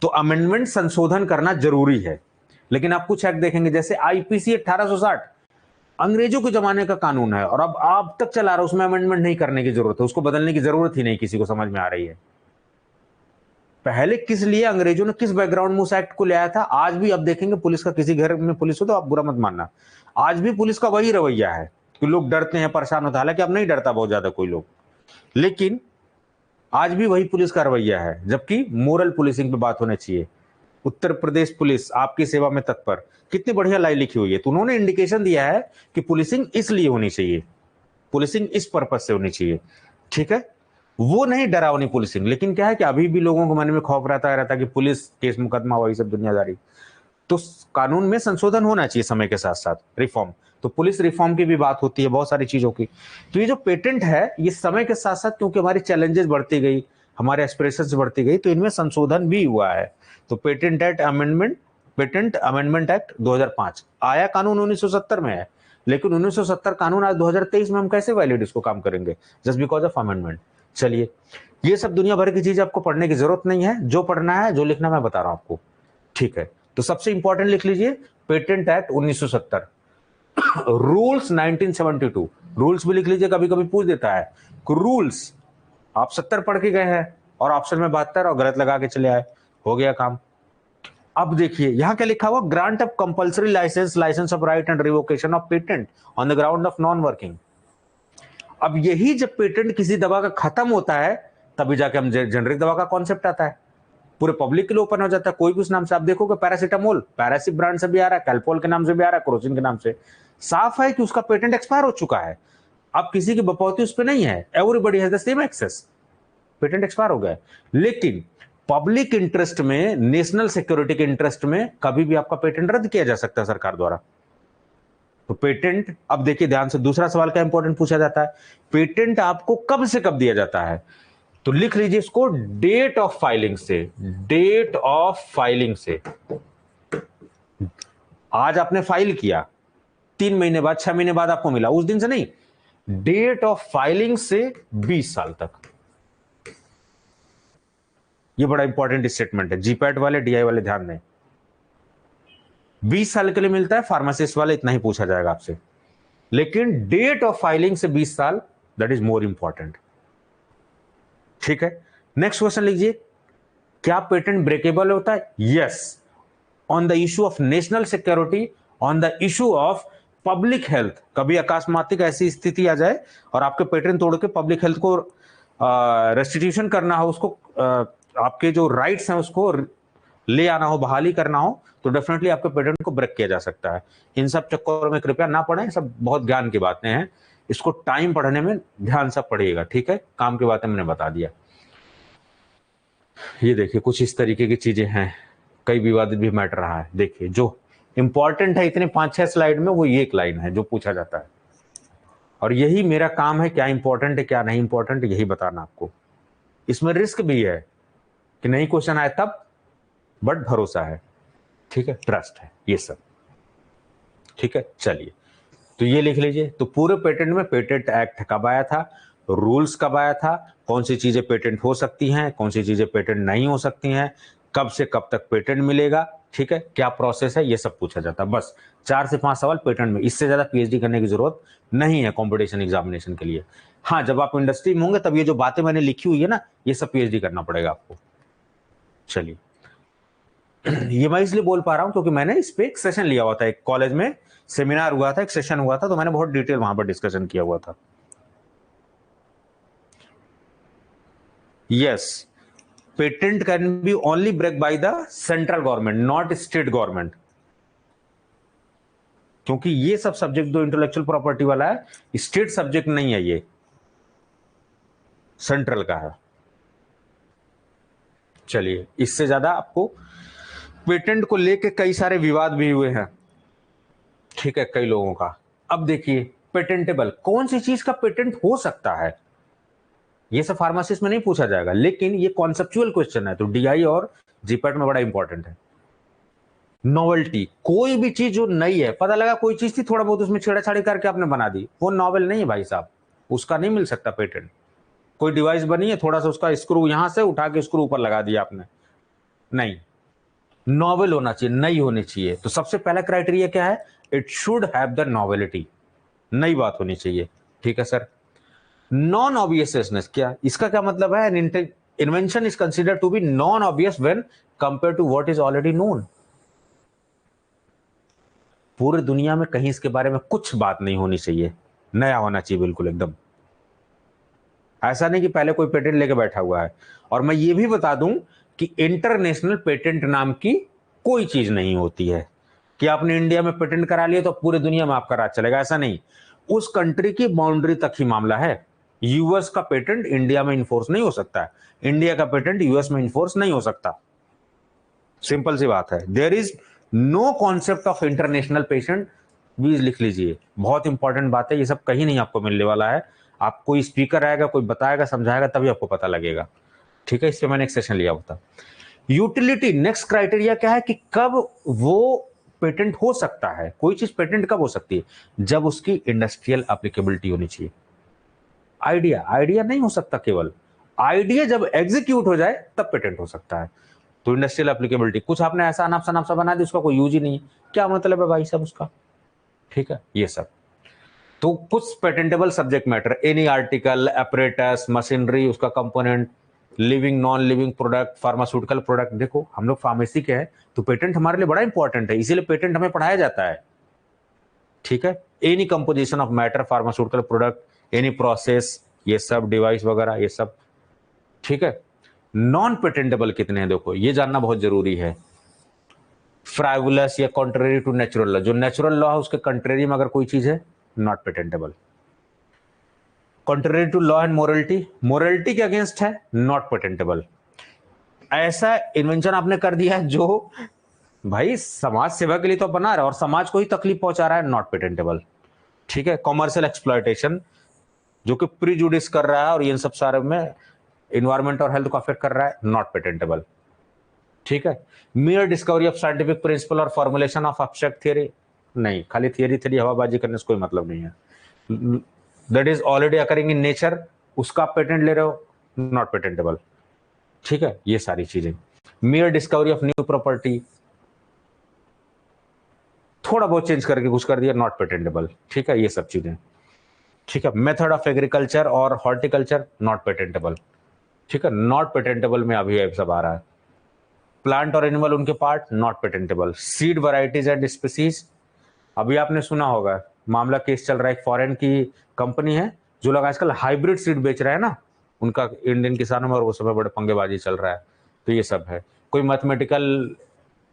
तो अमेंडमेंट, संशोधन करना जरूरी है। लेकिन आप कुछ एक्ट देखेंगे, जैसे आईपीसी 1860 अंग्रेजों के जमाने का कानून है, और अब आप तक चला रहा है, उसमें अमेंडमेंट नहीं करने की जरूरत है, उसको बदलने की जरूरत ही नहीं किसी को समझ में आ रही है। पहले किस लिए अंग्रेजों ने, किस बैकग्राउंड में उस एक्ट को ले आया था? आज भी अब देखेंगे, पुलिस का, किसी घर में पुलिस हो तो आप बुरा मत मानना, आज भी पुलिस का वही रवैया है कि लोग डरते हैं, परेशान होता है। हालांकि अब नहीं डरता बहुत ज्यादा कोई लोग, लेकिन आज भी वही पुलिस का रवैया है। जबकि मोरल पुलिसिंग पे बात होनी चाहिए। उत्तर प्रदेश पुलिस आपकी सेवा में तत्पर, कितनी बढ़िया लाइन लिखी हुई है। तो उन्होंने इंडिकेशन दिया है कि पुलिसिंग इसलिए होनी चाहिए, पुलिसिंग इस पर्पज से होनी चाहिए। ठीक है, वो नहीं डरावनी पुलिसिंग। लेकिन क्या है कि अभी भी लोगों के मन में खौफ रहता है कि पुलिस केस मुकदमा, वही सब दुनियादारी। तो कानून में संशोधन होना चाहिए समय के साथ साथ, रिफॉर्म। तो पुलिस रिफॉर्म की भी बात होती है, बहुत सारी चीजों की। तो ये जो पेटेंट है, ये समय के साथ साथ क्योंकि हमारी चैलेंजेस बढ़ती गई, हमारे एस्पिरेशंस बढ़ती गई, तो इनमें संशोधन भी हुआ है। तो पेटेंट अमेंडमेंट एक्ट 2005 आया, कानून 1970 में है, लेकिन 1970 कानून आज 2023 में हम कैसे वैलिड इसको काम करेंगे, जस्ट बिकॉज ऑफ अमेंडमेंट। चलिए, ये सब दुनिया भर की चीज आपको पढ़ने की जरूरत नहीं है, जो पढ़ना है, जो लिखना मैं बता रहा हूं आपको, ठीक है। तो सबसे इंपॉर्टेंट लिख लीजिए, पेटेंट एक्ट 1970, रूल्स 1972, रूल्स भी लिख लीजिए, कभी कभी पूछ देता है रूल्स, आप 70 पढ़ के गए हैं और ऑप्शन में 72 और गलत लगा के चले आए, हो गया काम। अब देखिए यहां क्या लिखा हुआ, grant of compulsory licence of right and revocation of patent on the ground of non working. अब यही जब पेटेंट किसी दवा का खत्म होता है, तभी जाके हम जेनरिक दवा का कॉन्सेप्ट आता है, पूरे पब्लिक के लिए ओपन हो जाता है, कोई भी उस नाम से। आप देखोगे पैरासीटामोल पैरासिप ब्रांड से भी आ रहा है, कैल्पोल के नाम से भी आ रहा है, क्रोसिन के नाम से। साफ है कि उसका पेटेंट एक्सपायर हो चुका है, अब किसी की बपौती उस पर नहीं है, everybody has the same access, patent expire हो गया। लेकिन पब्लिक इंटरेस्ट में, नेशनल सिक्योरिटी के इंटरेस्ट में कभी भी आपका पेटेंट रद्द किया जा सकता है सरकार द्वारा। तो पेटेंट, अब देखिए ध्यान से, दूसरा सवाल क्या इंपॉर्टेंट पूछा जाता है, पेटेंट आपको कब से कब दिया जाता है, तो लिख लीजिए इसको, डेट ऑफ फाइलिंग से। डेट ऑफ फाइलिंग से, आज आपने फाइल किया, 3 महीने बाद, 6 महीने बाद आपको मिला, उस दिन से नहीं, डेट ऑफ फाइलिंग से 20 साल तक। ये बड़ा इंपॉर्टेंट स्टेटमेंट है, जीपैट वाले, डीआई वाले ध्यान दें, 20 साल के लिए मिलता है, फार्मासिस्ट वाले इतना ही पूछा जाएगा आपसे, लेकिन डेट ऑफ फाइलिंग से 20 साल, दैट इज मोर इंपॉर्टेंट, ठीक है। नेक्स्ट क्वेश्चन लीजिए, क्या पेटेंट ब्रेकेबल होता है? Yes, on the issue of national security, on the issue of public health. कभी अकस्मात ऐसी स्थिति आ जाए और आपके पेटेंट तोड़ के पब्लिक हेल्थ को रेस्टिट्यूशन करना हो, उसको आपके जो राइट्स हैं उसको ले आना हो, बहाली करना हो, तो डेफिनेटली आपके पेटेंट को ब्रेक किया जा सकता है। इन सब चक्करों में कृपया ना पढ़ें, सब बहुत ज्ञान की बातें हैं, इसको टाइम पढ़ने में ध्यान से पढ़िएगा, ठीक है। काम की बातें मैंने बता दिया। ये देखिए कुछ इस तरीके की चीजें हैं, कई विवादित भी मैटर रहा है। देखिए जो इंपॉर्टेंट है इतने 5-6 स्लाइड में, वो ये एक लाइन है जो पूछा जाता है, और यही मेरा काम है, क्या इंपॉर्टेंट है क्या नहीं इंपॉर्टेंट यही बताना आपको। इसमें रिस्क भी है कि नहीं क्वेश्चन आए तब, बट भरोसा है, ठीक है, ट्रस्ट है, ये सब, ठीक है। चलिए, तो ये लिख लीजिए, तो पूरे पेटेंट में पेटेंट एक्ट कब आया था, रूल्स कब आया था, कौन सी चीजें पेटेंट हो सकती हैं, कौन सी चीजें पेटेंट नहीं हो सकती हैं, कब से कब तक पेटेंट मिलेगा, ठीक है, क्या प्रोसेस है, ये सब पूछा जाता है। बस 4 से 5 सवाल पेटेंट में, इससे ज्यादा पीएचडी करने की जरूरत नहीं है कंपटीशन एग्जामिनेशन के लिए। हाँ, जब आप इंडस्ट्री में होंगे तब ये जो बातें मैंने लिखी हुई है ना, ये सब पीएचडी करना पड़ेगा आपको। चलिए, ये मैं इसलिए बोल पा रहा हूं क्योंकि मैंने इस पे एक सेशन लिया हुआ था, एक कॉलेज में सेमिनार हुआ था, एक सेशन हुआ था, तो मैंने बहुत डिटेल वहां पर डिस्कशन किया हुआ था। Yes, patent can be only break by the central government, not state government, क्योंकि ये सब सब्जेक्ट जो इंटेलेक्चुअल प्रॉपर्टी वाला है, स्टेट सब्जेक्ट नहीं है, ये सेंट्रल का है। चलिए, इससे ज्यादा आपको पेटेंट को लेके कई सारे विवाद भी हुए हैं, ठीक है, कई लोगों का। अब देखिए, पेटेंटेबल, कौन सी चीज का पेटेंट हो सकता है, ये सब फार्मासिस्ट में नहीं पूछा जाएगा, लेकिन ये कॉन्सेप्चुअल क्वेश्चन है, तो डीआई और जीपैट में बड़ा इंपॉर्टेंट है। नॉवेल्टी, कोई भी चीज जो नई है, पता लगा कोई चीज थी, थोड़ा बहुत उसमें छेड़ाछाड़ी करके आपने बना दी, वो नॉवेल नहीं है भाई साहब, उसका नहीं मिल सकता पेटेंट। कोई डिवाइस बनी है, थोड़ा सा उसका स्क्रू यहां से उठा के स्क्रू ऊपर लगा दिया आपने, नहीं, नॉवेल होना चाहिए, नई होनी चाहिए। तो सबसे पहला क्राइटेरिया क्या है, इट शुड हैव द नॉवेलिटी, नई बात होनी चाहिए, ठीक है सर। नॉन ऑब्वियसनेस, क्या इसका क्या मतलब है, an invention is considered to be non obvious when compare to what is already known. पूरी दुनिया में कहीं इसके बारे में कुछ बात नहीं होनी चाहिए, नया होना चाहिए बिल्कुल एकदम। ऐसा नहीं कि पहले कोई पेटेंट लेके बैठा हुआ है। और मैं ये भी बता दूं कि इंटरनेशनल पेटेंट नाम की कोई चीज नहीं होती है कि आपने इंडिया में पेटेंट करा लिया तो पूरी दुनिया में आपका राज चलेगा, ऐसा नहीं। उस कंट्री की बाउंड्री तक ही मामला है। यूएस का पेटेंट इंडिया में इन्फोर्स नहीं हो सकता है, इंडिया का पेटेंट यूएस में इन्फोर्स नहीं हो सकता, सिंपल सी बात है। There is no concept of international patient, please लिख लीजिए, बहुत इंपॉर्टेंट बात है, ये सब कहीं नहीं आपको मिलने वाला है, आप कोई स्पीकर आएगा, कोई बताएगा, समझाएगा, तभी आपको पता लगेगा, ठीक है। इससे मैंने एक सेशन लिया होता। यूटिलिटी, नेक्स्ट क्राइटेरिया क्या है कि कब वो पेटेंट हो सकता है, कोई चीज पेटेंट कब हो सकती है, जब उसकी इंडस्ट्रियल एप्लीकेबिलिटी होनी चाहिए। आइडिया नहीं हो सकता, केवल आइडिया जब एग्जीक्यूट हो जाए तब पेटेंट हो सकता है। तो इंडस्ट्रियल एप्लीकेबिलिटी, कुछ आपने ऐसा अनाप बना दिया, उसका कोई यूज ही नहीं, क्या मतलब है भाई साहब उसका, ठीक है, ये सब। तो कुछ patentable subject matter, any article, apparatus, machinery, उसका component, living non living product, pharmaceutical product. देखो हम लोग फार्मेसी के हैं तो पेटेंट हमारे लिए बड़ा इंपॉर्टेंट है, इसीलिए पेटेंट हमें पढ़ाया जाता है, ठीक है। Any composition of matter, pharmaceutical product, any process, ये सब डिवाइस वगैरह, ये सब, ठीक है। नॉन पेटेंटेबल कितने हैं, देखो ये जानना बहुत जरूरी है। फ्राइवुलस या कॉन्ट्रेरी टू नेचुरल लॉ, जो नेचुरल लॉ है उसके कंट्रेरी में अगर कोई चीज है, not patentable. Contrary to law and morality, morality के अगेंस्ट है, नॉट पेटेंटेबल। ऐसा इन्वेंशन आपने कर दिया है जो भाई समाज सेवा के लिए तो बना रहा है और समाज को ही तकलीफ पहुंचा रहा है, नॉट पेटेंटेबल, ठीक है। कॉमर्शियल एक्सप्लॉयटेशन, जो कि प्रीजुडिस कर रहा है और इन सब सारे में इन्वायरमेंट और हेल्थ को अफेक्ट कर रहा है, नॉट पेटेंटेबल, ठीक है। मियर डिस्कवरी ऑफ साइंटिफिक प्रिंसिपल और फॉर्मुलेशन ऑफ एब्स्ट्रैक्ट थ्योरी, नहीं, खाली थियरी हवाबाजी करने से कोई मतलब नहीं है। That is already occurring in nature, उसका आप पेटेंट ले रहे हो, नॉट पेटेंटेबल, ठीक है। ये सारी चीजें, मियर डिस्कवरी ऑफ न्यू प्रॉपर्टी, थोड़ा बहुत चेंज करके कुछ कर दिया, नॉट पेटेंटेबल, ठीक है। ये सब चीजें, ठीक है। मेथड ऑफ एग्रीकल्चर और हॉर्टिकल्चर, नॉट पेटेंटेबल, ठीक है। नॉट पेटेंटेबल में अभी सब आ रहा है। प्लांट और एनिमल उनके part, not patentable. Seed varieties and species, अभी आपने सुना होगा, मामला केस चल रहा है, एक फॉरेन की कंपनी है जो लोग आजकल हाइब्रिड सीड बेच रहे हैं ना, उनका इंडियन किसानों में, और वो सब बड़े पंगेबाजी चल रहा है। तो ये सब है। कोई मैथमेटिकल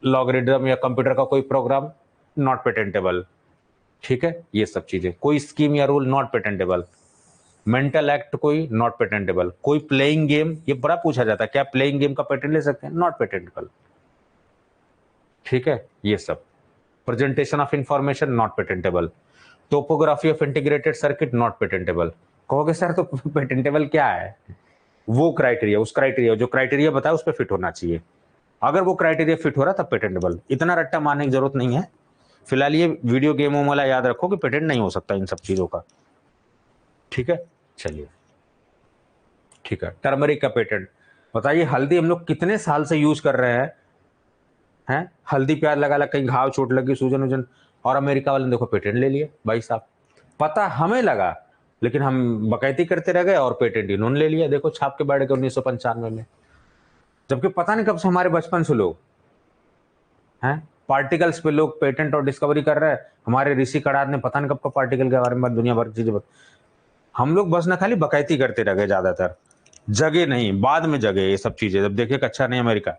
लॉगरिदम या कंप्यूटर का कोई प्रोग्राम, नॉट पेटेंटेबल, ठीक है। ये सब चीजें, कोई स्कीम या rule, not patentable. Mental act कोई, नॉट पेटेंटेबल। कोई प्लेइंग गेम, ये बड़ा पूछा जाता है, क्या प्लेइंग गेम का पेटेंट ले सकते हैं, नॉट पेटेंटेबल, ठीक है। ये सब। Presentation of information, not patentable. Topography of integrated circuit, not patentable. कहोगे सर तो पेटेंटेबल क्या है, वो क्राइटेरिया, उस क्राइटेरिया, जो क्राइटेरिया बताया उस पर फिट होना चाहिए, अगर वो क्राइटेरिया फिट हो रहा तब पेटेंटेबल। इतना रट्टा मारने की जरूरत नहीं है। फिलहाल ये वीडियो गेमों वाला याद रखो कि पेटेंट नहीं हो सकता इन सब चीजों का, ठीक है। चलिए, ठीक है। टर्मरिक का पेटेंट बताइए, हल्दी हम लोग कितने साल से यूज कर रहे हैं हल्दी प्याज लगा लगा, कहीं घाव चोट लगी, सूजन वूजन, और अमेरिका वाले ने देखो पेटेंट ले लिए भाई साहब। पता हमें लगा, लेकिन हम बकैती करते रह गए और पेटेंट इन्होंने ले लिया, देखो छाप के बैठ गए 1995 में। जबकि पता नहीं कब से हमारे बचपन से लोग हैं पार्टिकल्स पे लोग पेटेंट और डिस्कवरी कर रहे हैं। हमारे ऋषि कड़ार ने पता नहीं कब का पार्टिकल के बारे में दुनिया भर की चीजें हम लोग बस ना खाली बकैती करते रह गए, ज्यादातर जगह नहीं, बाद में जगह ये सब चीजें, जब देखे अच्छा नहीं अमेरिका,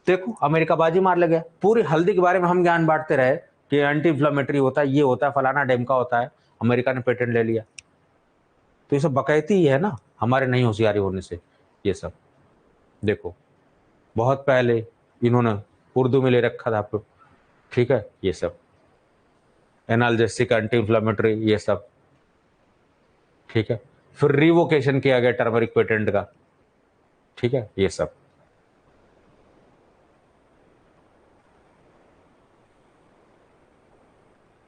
देखो अमेरिका बाजी मार लगे। पूरी हल्दी के बारे में हम ज्ञान बांटते रहे कि एंटी इन्फ्लामेटरी होता है, ये होता है, फलाना डेमका होता है, अमेरिका ने पेटेंट ले लिया। तो ये सब बकैती ही है ना, हमारे नहीं होशियारी होने से। ये सब देखो, बहुत पहले इन्होंने उर्दू में ले रखा था आपको, ठीक है। ये सब एनाल्जेसिक, एंटी इन्फ्लामेटरी, ये सब, ठीक है। फिर रिवोकेशन किया गया टर्मरिक पेटेंट का, ठीक है। ये सब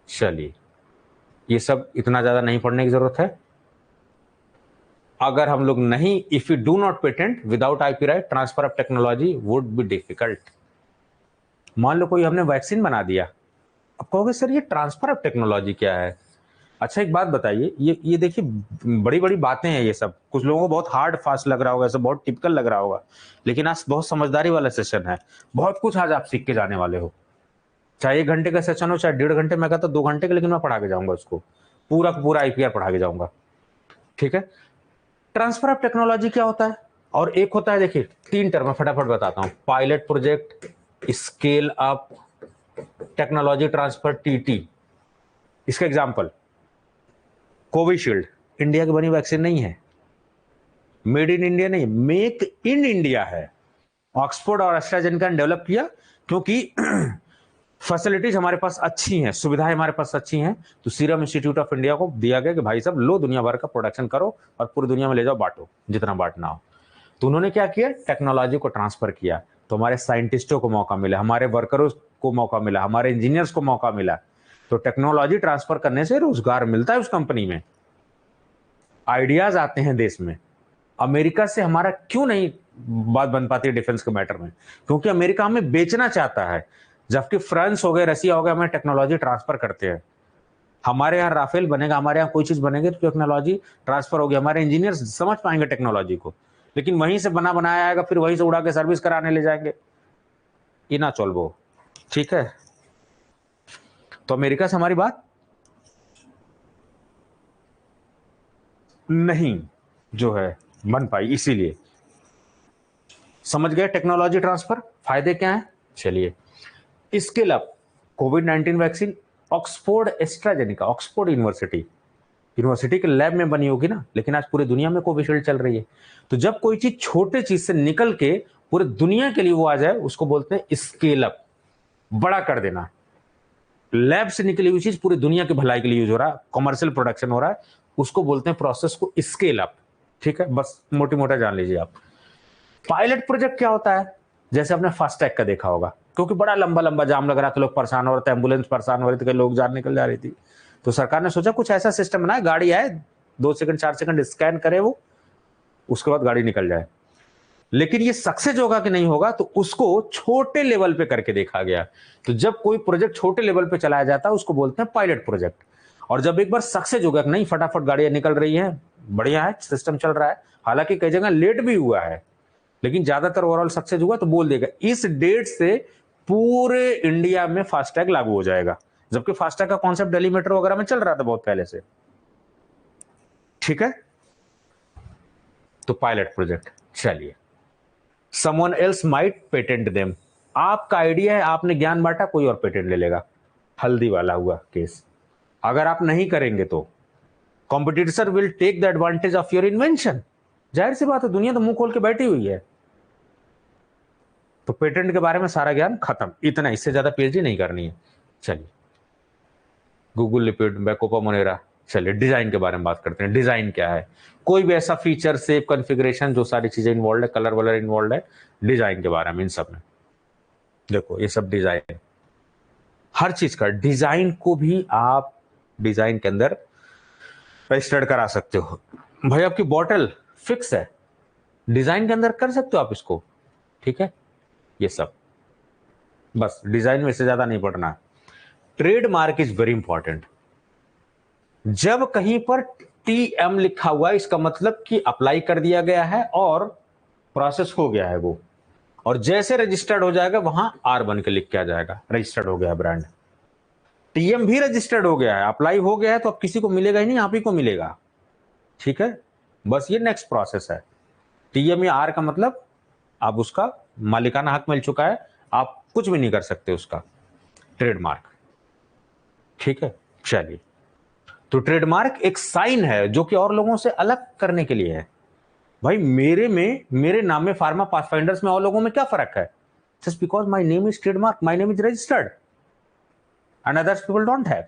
चलिए, ये सब इतना ज्यादा नहीं पढ़ने की जरूरत है। अगर हम लोग नहीं, if you do not patent without IP right, transfer of technology would be difficult. मान लो कोई हमने वैक्सीन बना दिया, अब कहोगे सर ये ट्रांसफर ऑफ टेक्नोलॉजी क्या है। अच्छा एक बात बताइए, ये देखिए बड़ी बड़ी बातें हैं ये सब, कुछ लोगों को बहुत हार्ड फास्ट लग रहा होगा, सब बहुत टिपिकल लग रहा होगा, लेकिन आज बहुत समझदारी वाला सेशन है, बहुत कुछ आज आप सीख के जाने वाले हो। चाहे 1 घंटे का सेशन हो, चाहे 1.5 घंटे, मैं कहता 2 घंटे का, लेकिन मैं पढ़ा के जाऊंगा उसको, पूरा पूरा आईपीआर पढ़ा के जाऊंगा, ठीक है। ट्रांसफर ऑफ टेक्नोलॉजी क्या होता है, और एक होता है, देखिए 3 टर्म फटाफट बताता हूं, pilot project, scale up, technology transfer, TT. इसका एग्जांपल, कोविशील्ड इंडिया की बनी वैक्सीन नहीं है, मेड इन इंडिया नहीं, मेक इन इंडिया है। ऑक्सफोर्ड और एस्ट्राजेनेका ने डेवलप किया, क्योंकि फैसिलिटीज हमारे पास अच्छी हैं, सुविधाएं हमारे पास अच्छी हैं, तो सीरम इंस्टीट्यूट ऑफ इंडिया को दिया गया कि भाई साहब लो दुनिया भर का प्रोडक्शन करो और पूरी दुनिया में ले जाओ, बांटो जितना बांटना हो। तो उन्होंने क्या किया, टेक्नोलॉजी को ट्रांसफर किया, तो हमारे साइंटिस्टों को मौका मिला, हमारे वर्करों को मौका मिला, हमारे इंजीनियर्स को मौका मिला। तो टेक्नोलॉजी ट्रांसफर करने से रोजगार मिलता है उस कंपनी में, आइडियाज आते हैं देश में। अमेरिका से हमारा क्यों नहीं बात बन पाती है डिफेंस के मैटर में, क्योंकि अमेरिका हमें बेचना चाहता है, जबकि फ्रांस हो गए, रसिया हो गया, हमें टेक्नोलॉजी ट्रांसफर करते हैं। हमारे यहाँ राफेल बनेगा, हमारे यहाँ कोई चीज बनेगी तो टेक्नोलॉजी ट्रांसफर होगी, हमारे इंजीनियर समझ पाएंगे टेक्नोलॉजी को, लेकिन वहीं से बना बनाया आएगा, फिर वहीं से उड़ा के सर्विस कराने ले जाएंगे, ये ना चल। ठीक है, तो अमेरिका से हमारी बात नहीं जो है बन पाई, इसीलिए समझ गए टेक्नोलॉजी ट्रांसफर फायदे क्या हैं। चलिए, इसके अलावा कोविड-19 vaccine Oxford AstraZeneca, Oxford university के लैब में बनी होगी ना, लेकिन आज पूरी दुनिया में कोविशील्ड चल रही है। तो जब कोई चीज छोटे चीज से निकल के पूरी दुनिया के लिए वो आ जाए, उसको बोलते हैं स्केल अप, बड़ा कर देना। लैब से निकली हुई चीज पूरी दुनिया की भलाई के लिए यूज हो रहा है, कमर्शियल प्रोडक्शन हो रहा है, उसको बोलते हैं प्रोसेस को स्केल अप। ठीक है, बस मोटी मोटा जान लीजिए आप। पायलट प्रोजेक्ट क्या होता है, जैसे आपने फास्टैग का देखा होगा, क्योंकि बड़ा लंबा लंबा जाम लग रहा था, लोग परेशान हो रहे थे, एम्बुलेंस परेशान हो रही थी, लोग जान निकल जा रही थी, तो सरकार ने सोचा कुछ ऐसा सिस्टम बनाए, गाड़ी आए 2 सेकंड 4 सेकंड स्कैन करे वो, उसके बाद गाड़ी निकल जाए। लेकिन ये सक्सेस होगा कि नहीं होगा, तो उसको छोटे लेवल पे करके देखा गया। तो जब कोई प्रोजेक्ट छोटे लेवल पे चलाया जाता है उसको बोलते हैं पायलट प्रोजेक्ट। और जब एक बार सक्सेस हो गया कि नहीं फटाफट गाड़ियां निकल रही हैं, बढ़िया है, सिस्टम चल रहा है, हालांकि कई जगह लेट भी हुआ है, लेकिन ज्यादातर ओवरऑल सक्सेस हुआ, तो बोल देगा इस डेट से पूरे इंडिया में फास्टैग लागू हो जाएगा, जबकि फास्टैग का कॉन्सेप्ट दिल्ली मेट्रो वगैरह में चल रहा था बहुत पहले से। ठीक है, तो पायलट प्रोजेक्ट। चलिए, someone else might patent them, आपका आइडिया है, आपने ज्ञान बांटा, कोई और पेटेंट ले लेगा। हल्दी वाला हुआ केस, अगर आप नहीं करेंगे तो competitor will take the advantage of your invention. जाहिर सी बात है, दुनिया तो मुंह खोल के बैठी हुई है, तो पेटेंट के बारे में सारा ज्ञान खत्म, इतना, इससे ज्यादा पीएचडी नहीं करनी है। चलिए, गूगल लिपिड, बैकोपा मोनेरा। चलिए, डिजाइन के बारे में बात करते हैं। डिजाइन क्या है, कोई भी ऐसा फीचर, शेप, कॉन्फ़िगरेशन, जो सारी चीजें इन्वॉल्व है, कलर वलर इन्वॉल्व है, डिजाइन के बारे में, इन सब में देखो, ये सब डिजाइन, हर चीज का डिजाइन को भी आप डिजाइन के अंदर रजिस्टर्ड करा सकते हो। भाई आपकी बॉटल फिक्स है, डिजाइन के अंदर कर सकते हो आप इसको। ठीक है, ये सब बस डिजाइन में से ज्यादा नहीं पढ़ना। Trademark is very important. जब कहीं पर टीएम लिखा हुआ है, इसका मतलब कि अप्लाई कर दिया गया है और प्रोसेस हो गया है वो, और जैसे रजिस्टर्ड हो जाएगा वहां आर बन के लिख के आ जाएगा, रजिस्टर्ड हो गया है ब्रांड। टीएम भी रजिस्टर्ड हो गया है, अप्लाई हो गया है, तो अब किसी को मिलेगा ही नहीं, आप ही को मिलेगा। ठीक है, बस ये नेक्स्ट प्रोसेस है। टीएम या आर का मतलब अब उसका मालिकाना हक मिल चुका है, आप कुछ भी नहीं कर सकते उसका। ट्रेडमार्क। ठीक है, चलिए, तो ट्रेडमार्क एक साइन है जो कि और लोगों से अलग करने के लिए है। भाई मेरे नाम में फार्मा पाथफाइंडर्स में और लोगों में क्या फर्क है, just because my name is trademark, my name is registered and others people don't have.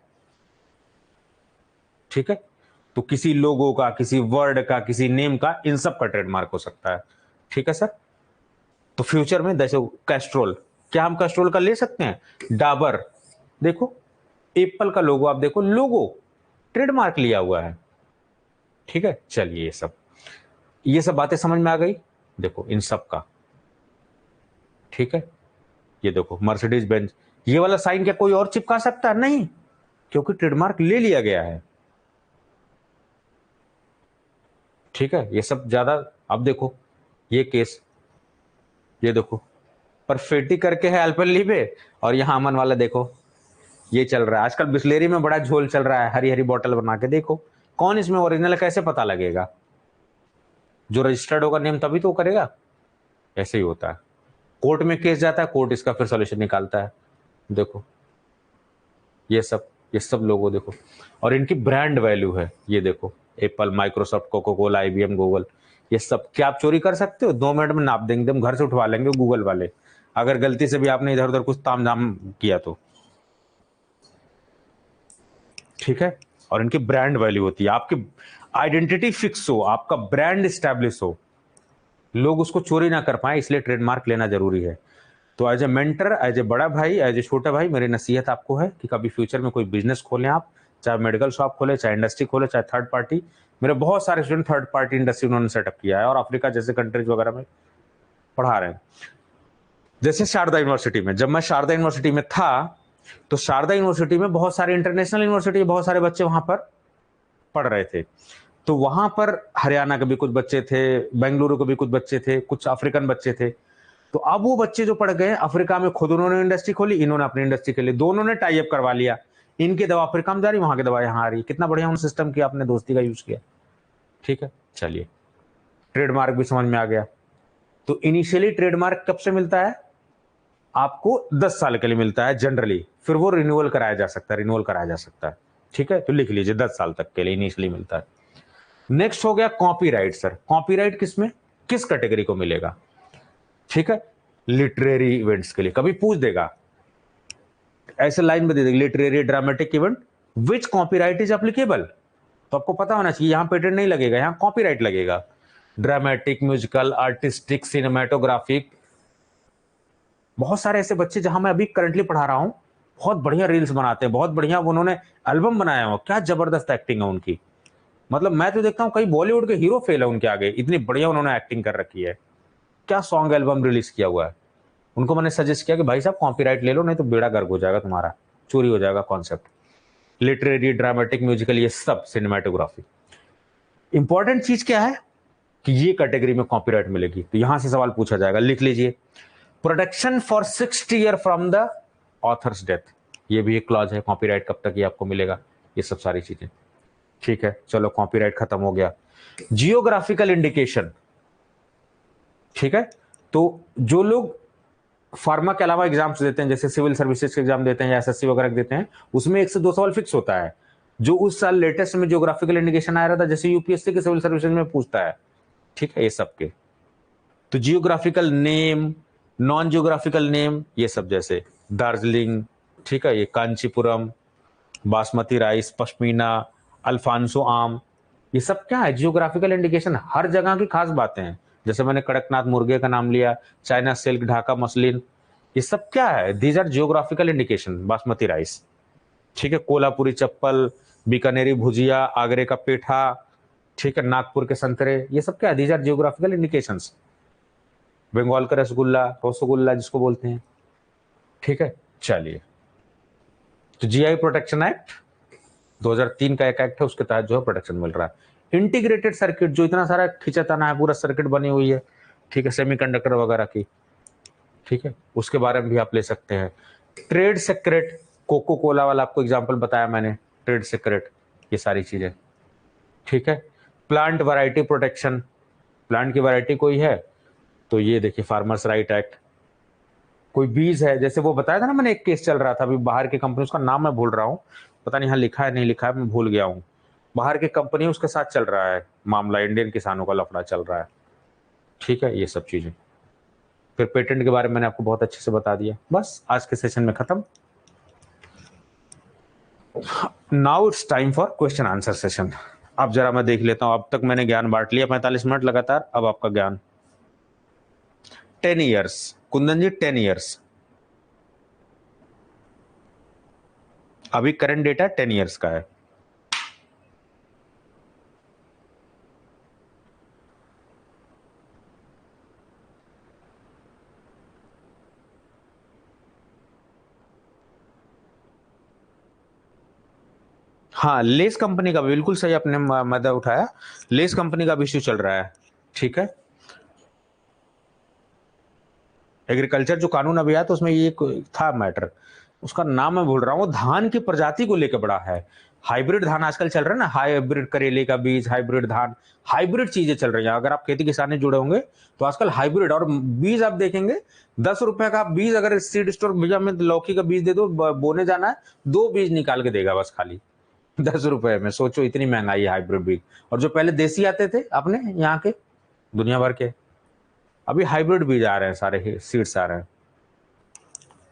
ठीक है, तो किसी लोगो का, किसी वर्ड का, किसी नेम का, इन सब का ट्रेडमार्क हो सकता है। ठीक है सर, तो फ्यूचर में जैसे कैस्ट्रोल, क्या हम कैस्ट्रोल का ले सकते हैं? डाबर, देखो एप्पल का लोगो, आप देखो लोगो ट्रेडमार्क लिया हुआ है। ठीक है, चलिए, ये सब बातें समझ में आ गई, देखो इन सब का। ठीक है, ये देखो मर्सिडीज बेंज, ये वाला साइन क्या कोई और चिपका सकता है? नहीं, क्योंकि ट्रेडमार्क ले लिया गया है। ठीक है, ये सब ज्यादा, अब देखो ये केस, ये देखो परफेक्टी करके है अल्पेनलीबे, और यहां अमन वाला देखो ये चल रहा है आजकल। बिस्लेरी में बड़ा झोल चल रहा है, हरी हरी बोतल बना के, देखो कौन इसमें ओरिजिनल है, कैसे पता लगेगा? जो रजिस्टर्ड होगा नेम तभी तो करेगा। ऐसे ही होता है, कोर्ट में केस जाता है, कोर्ट इसका फिर सॉल्यूशन निकालता है। देखो ये सब लोगो देखो, और इनकी ब्रांड वैल्यू है, ये देखो Apple, Microsoft, Coca Cola, IBM, Google, ये सब। क्या आप चोरी कर सकते हो? 2 मिनट में नाप देंगे, हम घर से उठवा लेंगे गूगल वाले, अगर गलती से भी आपने इधर उधर कुछ ताम झाम किया तो। ठीक है, और इनकी ब्रांड वैल्यू होती है, आपकी आइडेंटिटी फिक्स हो, आपका ब्रांड स्टैब्लिश हो, लोग उसको चोरी ना कर पाए, इसलिए ट्रेडमार्क लेना जरूरी है। तो as a mentor, as a बड़ा भाई, एज ए छोटा भाई, मेरी नसीहत आपको है कि कभी फ्यूचर में कोई बिजनेस खोलें आप, चाहे मेडिकल शॉप खोले, चाहे इंडस्ट्री खोले, चाहे थर्ड पार्टी। मेरे बहुत सारे स्टूडेंट थर्ड पार्टी इंडस्ट्री उन्होंने सेटअप किया है और अफ्रीका जैसे कंट्रीज वगैरह में पढ़ा रहे हैं। जैसे शारदा यूनिवर्सिटी में, जब मैं शारदा यूनिवर्सिटी में था तो शारदा यूनिवर्सिटी में बहुत सारे इंटरनेशनल यूनिवर्सिटी, बहुत सारे बच्चे वहां पर पढ़ रहे थे। तो वहां पर हरियाणा के भी कुछ बच्चे थे, बेंगलुरु के भी कुछ बच्चे थे, कुछ अफ्रीकन बच्चे थे। तो अब वो बच्चे जो पढ़ गए अफ्रीका में, खुद उन्होंने इंडस्ट्री खोली, इन्होंने अपनी इंडस्ट्री के लिए, दोनों ने टाई अप करवा लिया। इनकी दवा अफ्रीका में जा रही, वहां की दवा यहाँ आ रही। कितना बढ़िया उन सिस्टम किया, अपने दोस्ती का यूज किया। ठीक है, चलिए, ट्रेडमार्क भी समझ में आ गया। तो इनिशियली ट्रेडमार्क कब से मिलता है आपको? 10 साल के लिए मिलता है जनरली, फिर वो रिन्यूअल कराया जा सकता है, रिन्यूअल कराया जा सकता है। ठीक है, तो लिख लीजिए 10 साल तक के लिए इनिशियली मिलता है। नेक्स्ट हो गया कॉपीराइट। सर कॉपीराइट किसमें, किस कैटेगरी को मिलेगा? ठीक है, लिटरेरी इवेंट्स के लिए कभी पूछ देगा, ऐसे लाइन में दे देगा, literary dramatic event which copyright is applicable. तो आपको पता होना चाहिए, यहां पेटेंट नहीं लगेगा, यहां कॉपीराइट लगेगा। ड्रामेटिक, म्यूजिकल, आर्टिस्टिक, सिनेमेटोग्राफिक, बहुत सारे ऐसे बच्चे जहां मैं अभी करंटली पढ़ा रहा हूं, बहुत बढ़िया रील्स बनाते हैं, बहुत बढ़िया उन्होंने एल्बम बनाया हो, क्या जबरदस्त एक्टिंग है उनकी। मतलब मैं तो देखता हूं कई बॉलीवुड के हीरो फेल है उनके आगे, इतनी बढ़िया उन्होंने एक्टिंग कर रखी है। क्या सॉन्ग एल्बम रिलीज किया हुआ है। उनको मैंने सजेस्ट किया कि भाई साहब कॉपीराइट ले लो, नहीं तो बेड़ा गर्क हो जाएगा तुम्हारा, चोरी हो जाएगा कॉन्सेप्ट। लिटरेरी, ड्रामेटिक, म्यूजिकल, ये सब, सिनेमाटोग्राफी। इंपॉर्टेंट चीज क्या है कि ये कैटेगरी में कॉपीराइट मिलेगी। तो यहां से सवाल पूछा जाएगा, लिख लीजिए, protection for 60 year from the author's death. ये भी एक क्लॉज है, कॉपीराइट कब तक ये आपको मिलेगा, ये सब सारी चीजें। ठीक है, चलो कॉपीराइट खत्म हो गया। Geographical indication. ठीक है, तो जो लोग फार्मा के अलावा एग्जाम्स देते हैं, जैसे सिविल सर्विसेज के एग्जाम देते हैं या एसएससी वगैरह देते हैं, उसमें 1 से 2 सवाल फिक्स होता है। जो उस साल लेटेस्ट में जियोग्राफिकल इंडिकेशन आया रहा था, जैसे यूपीएससी के सिविल सर्विसेज में पूछता है। ठीक है, ये सबके तो geographical name, non geographical name, ये सब, जैसे दार्जिलिंग, ठीक है, ये कांचीपुरम, बासमती राइस, पश्मीना, अल्फांसो आम, ये सब क्या है, जियोग्राफिकल इंडिकेशन। हर जगह की खास बातें हैं। जैसे मैंने कड़कनाथ मुर्गे का नाम लिया, चाइना सिल्क, ढाका मसलिन, ये सब क्या है, these are geographical indication. Basmati rice, ठीक है, कोल्हापुरी चप्पल, बीकानेरी भुजिया, आगरे का पेठा, ठीक है, नागपुर के संतरे, ये सब क्या है, these are geographical indications. Bengal का रसगुल्ला, रसगुल्ला जिसको बोलते हैं। ठीक है, चलिए, तो जीआई प्रोटेक्शन एक्ट 2003 का एक एक्ट है, उसके तहत जो है प्रोटेक्शन मिल रहा है। इंटीग्रेटेड सर्किट, जो इतना सारा खिंचाताना है, पूरा सर्किट बनी हुई है, ठीक है, सेमीकंडक्टर वगैरह की, ठीक है, उसके बारे में भी आप ले सकते हैं। ट्रेड सीक्रेट, कोको कोला वाला आपको एग्जांपल बताया मैंने, ट्रेड सीक्रेट, ये सारी चीजें। ठीक है, प्लांट वैरायटी प्रोटेक्शन, प्लांट की वैरायटी कोई है तो ये देखिए, फार्मर्स राइट एक्ट। कोई बीज है, जैसे वो बताया था ना मैंने, एक केस चल रहा था अभी बाहर की कंपनी, उसका नाम मैं भूल रहा हूँ, पता नहीं यहाँ लिखा है नहीं लिखा है, मैं भूल गया हूँ। बाहर की कंपनी, उसके साथ चल रहा है मामला, इंडियन किसानों का लफड़ा चल रहा है। ठीक है, ये सब चीजें। फिर पेटेंट के बारे में मैंने आपको बहुत अच्छे से बता दिया। बस आज के सेशन में खत्म। Now it's time for question answer session. अब जरा मैं देख लेता हूं, अब तक मैंने ज्ञान बांट लिया 45 मिनट लगातार, अब आपका ज्ञान 10 ईयर्स, कुंदन जी 10 ईयर्स, अभी करंट डेटा 10 ईयर्स का है। हाँ, लेस कंपनी का बिल्कुल सही आपने मुद्दा उठाया, लेस कंपनी का भी इश्यू चल रहा है। ठीक है, एग्रीकल्चर जो कानून अभी आया तो उसमें ये था मैटर, उसका नाम मैं भूल रहा हूँ, धान की प्रजाति को लेकर बड़ा है। हाइब्रिड धान आजकल चल रहा है ना, हाइब्रिड करेले का बीज, हाइब्रिड धान, हाइब्रिड चीजें चल रही हैं। अगर आप खेती किसानी जुड़े होंगे तो आजकल हाइब्रिड, और बीज आप देखेंगे 10 रुपए का बीज, अगर सीड स्टोर भैया में लौकी का बीज दे दो, बोने जाना है, 2 बीज निकाल के देगा बस खाली 10 रुपए में। सोचो इतनी महंगाई है हाइब्रिड बीज। और जो पहले देसी आते थे अपने यहाँ के दुनिया भर के, अभी हाइब्रिड बीज आ रहे हैं, सारे सीड्स आ रहे हैं।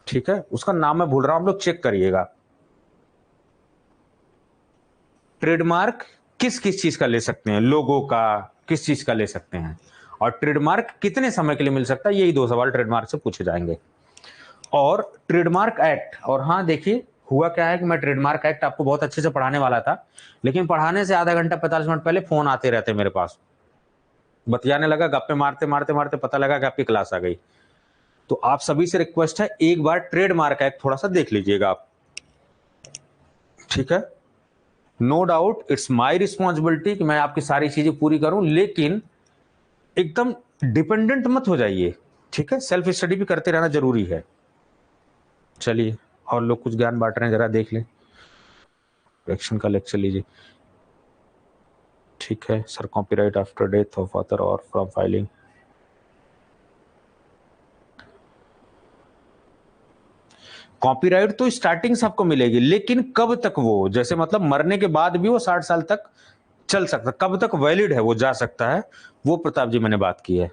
ठीक है, उसका नाम मैं भूल रहा हूं, आप लोग चेक करिएगा। ट्रेडमार्क किस किस चीज का ले सकते हैं, लोगो का, किस चीज का ले सकते हैं, और ट्रेडमार्क कितने समय के लिए मिल सकता है, यही 2 सवाल ट्रेडमार्क से पूछे जाएंगे। और ट्रेडमार्क एक्ट, और हाँ देखिए हुआ क्या है कि मैं ट्रेडमार्क एक्ट आपको बहुत अच्छे से पढ़ाने वाला था, लेकिन पढ़ाने से आधा घंटा 45 मिनट पहले फोन आते रहते मेरे पास, बतियाने लगा, गप्पे मारते मारते मारते पता लगा कि आपकी क्लास आ गई। तो आप सभी से रिक्वेस्ट है, एक बार ट्रेडमार्क एक्ट थोड़ा सा देख लीजिएगा आप, ठीक है। No doubt it's my responsibility कि मैं आपकी सारी चीजें पूरी करूं, लेकिन एकदम डिपेंडेंट मत हो जाइए, ठीक है। सेल्फ स्टडी भी करते रहना जरूरी है। चलिए, और लोग कुछ ज्ञान बांट रहे हैं, जरा देख लें। एक्शन का लेक्चर लीजिए, ठीक है sir. Copyright after death of author और फ्रॉम फाइलिंग, कॉपीराइट तो स्टार्टिंग से आपको मिलेगी, लेकिन कब तक वो, जैसे मतलब मरने के बाद भी वो 60 साल तक चल सकता, कब तक वैलिड है वो जा सकता है, वो प्रताप जी मैंने बात की है।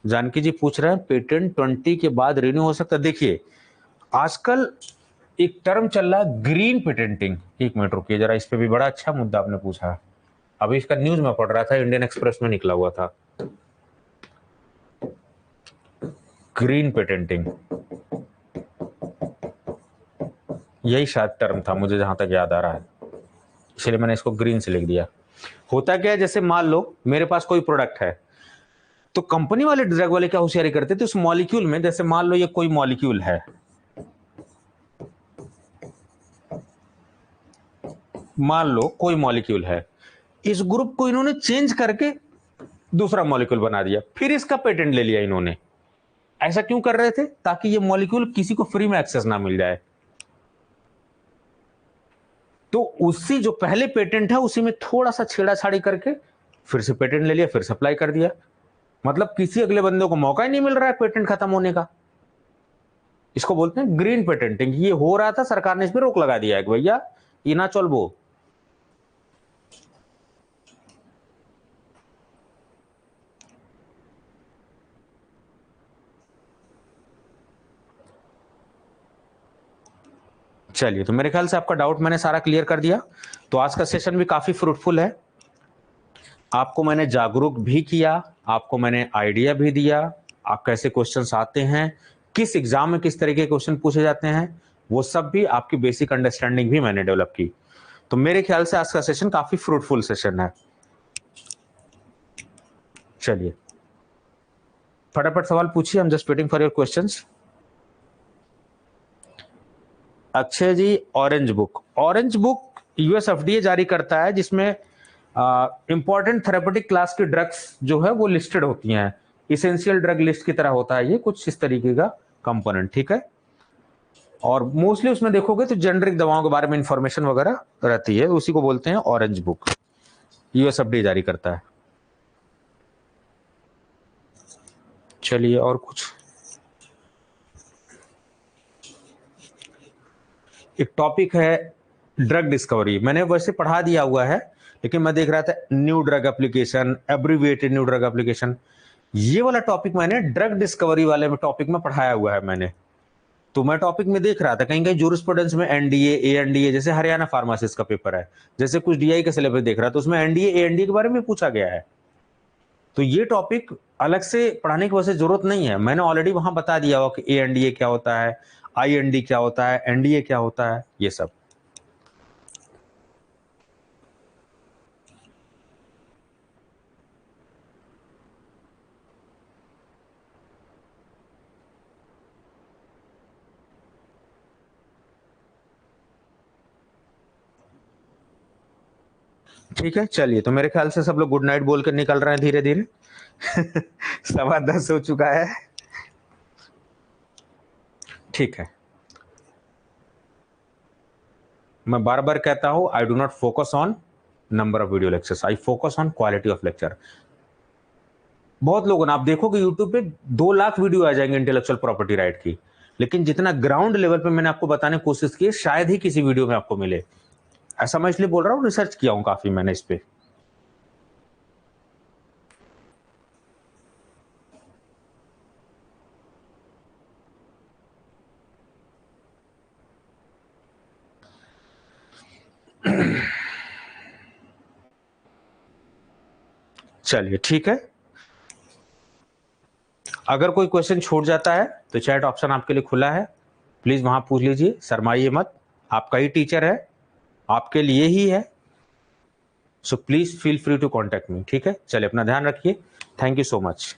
जानकी जी पूछ रहे हैं पेटेंट 20 के बाद रिन्यू हो सकता है। देखिए आजकल एक टर्म चल रहा है ग्रीन पेटेंटिंग, एक मिनट रुकिए जरा, इस पे भी बड़ा अच्छा मुद्दा आपने पूछा। अभी इसका न्यूज में पढ़ रहा था, इंडियन एक्सप्रेस में निकला हुआ था। ग्रीन पेटेंटिंग, यही शायद टर्म था मुझे जहां तक याद आ रहा है, इसलिए मैंने इसको ग्रीन से लिख दिया। होता क्या है, जैसे मान लो मेरे पास कोई प्रोडक्ट है, तो कंपनी वाले ड्रग वाले क्या होशियारी करते थे, उस मॉलिक्यूल में, जैसे मान लो ये कोई मॉलिक्यूल है, मान लो कोई मॉलिक्यूल है, इस ग्रुप को इन्होंने चेंज करके दूसरा मॉलिक्यूल बना दिया, फिर इसका पेटेंट ले लिया इन्होंने। ऐसा क्यों कर रहे थे, ताकि ये मॉलिक्यूल किसी को फ्री में एक्सेस ना मिल जाए। तो उसी जो पहले पेटेंट है उसी में थोड़ा सा छेड़ाछाड़ी करके फिर से पेटेंट ले लिया, फिर से अप्लाई कर दिया। मतलब किसी अगले बंदे को मौका ही नहीं मिल रहा है पेटेंट खत्म होने का। इसको बोलते हैं ग्रीन पेटेंटिंग। ये हो रहा था, सरकार ने इस पर रोक लगा दिया है कि भैया ये ना चलबो। चलिए, तो मेरे ख्याल से आपका डाउट मैंने सारा क्लियर कर दिया। तो आज का सेशन भी काफी फ्रूटफुल है, आपको मैंने जागरूक भी किया, आपको मैंने आइडिया भी दिया, आप कैसे क्वेश्चंस आते हैं, किस एग्जाम में किस तरह के क्वेश्चन पूछे जाते हैं, वो सब भी आपकी बेसिक अंडरस्टैंडिंग भी मैंने डेवलप की। तो मेरे ख्याल से आज का सेशन काफी फ्रूटफुल सेशन है। चलिए फटाफट सवाल पूछिए, I am just waiting for your questions. Akshay ji, orange book, orange book US FDA जारी करता है, जिसमें इंपॉर्टेंट थेरेपेटिक क्लास की ड्रग्स जो है वो लिस्टेड होती हैं, इसेंशियल ड्रग लिस्ट की तरह होता है ये, कुछ इस तरीके का कंपोनेंट, ठीक है। और मोस्टली उसमें देखोगे तो जेनरिक दवाओं के बारे में इंफॉर्मेशन वगैरह रहती है, उसी को बोलते हैं ऑरेंज बुक, यूएस एफडीए जारी करता है। चलिए और कुछ, एक टॉपिक है ड्रग डिस्कवरी, मैंने वैसे पढ़ा दिया हुआ है, लेकिन मैं देख रहा था new drug application, abbreviated new drug application, ये वाला टॉपिक मैंने ड्रग डिस्कवरी वाले में टॉपिक में पढ़ाया हुआ है मैंने। तो मैं टॉपिक में देख रहा था कहीं कहीं जूरिस्प्रूडेंस में एनडीए एएनडीए, जैसे हरियाणा फार्मासिस्ट का पेपर है, जैसे कुछ डीआई का सिलेबस देख रहा था, तो उसमें एनडीए एएनडीए के बारे में पूछा गया है। तो ये टॉपिक अलग से पढ़ाने की वजह से जरूरत नहीं है, मैंने ऑलरेडी वहां बता दिया हुआ कि एएनडीए क्या होता है, आईएनडी क्या होता है, एनडीए क्या होता है, ये सब। ठीक है, चलिए, तो मेरे ख्याल से सब लोग गुड नाइट बोल कर निकल रहे हैं धीरे धीरे। 10:15 हो चुका है, ठीक है। मैं बार बार कहता हूं, I do not focus on number of video lectures, I focus on quality of lecture. बहुत लोगों ने, आप देखोगे यूट्यूब पे 2 लाख वीडियो आ जाएंगे इंटेलेक्चुअल प्रॉपर्टी राइट की, लेकिन जितना ग्राउंड लेवल पे मैंने आपको बताने की कोशिश की शायद ही किसी वीडियो में आपको मिले। ऐसा मैं इसलिए बोल रहा हूँ, रिसर्च किया हूं काफी मैंने इस पे। चलिए ठीक है, अगर कोई क्वेश्चन छूट जाता है तो चैट ऑप्शन आपके लिए खुला है, प्लीज वहां पूछ लीजिए, शर्माइए मत, आपका ही टीचर है, आपके लिए ही है, so please feel free to contact me. ठीक है, चलिए अपना ध्यान रखिए, थैंक यू सो मच।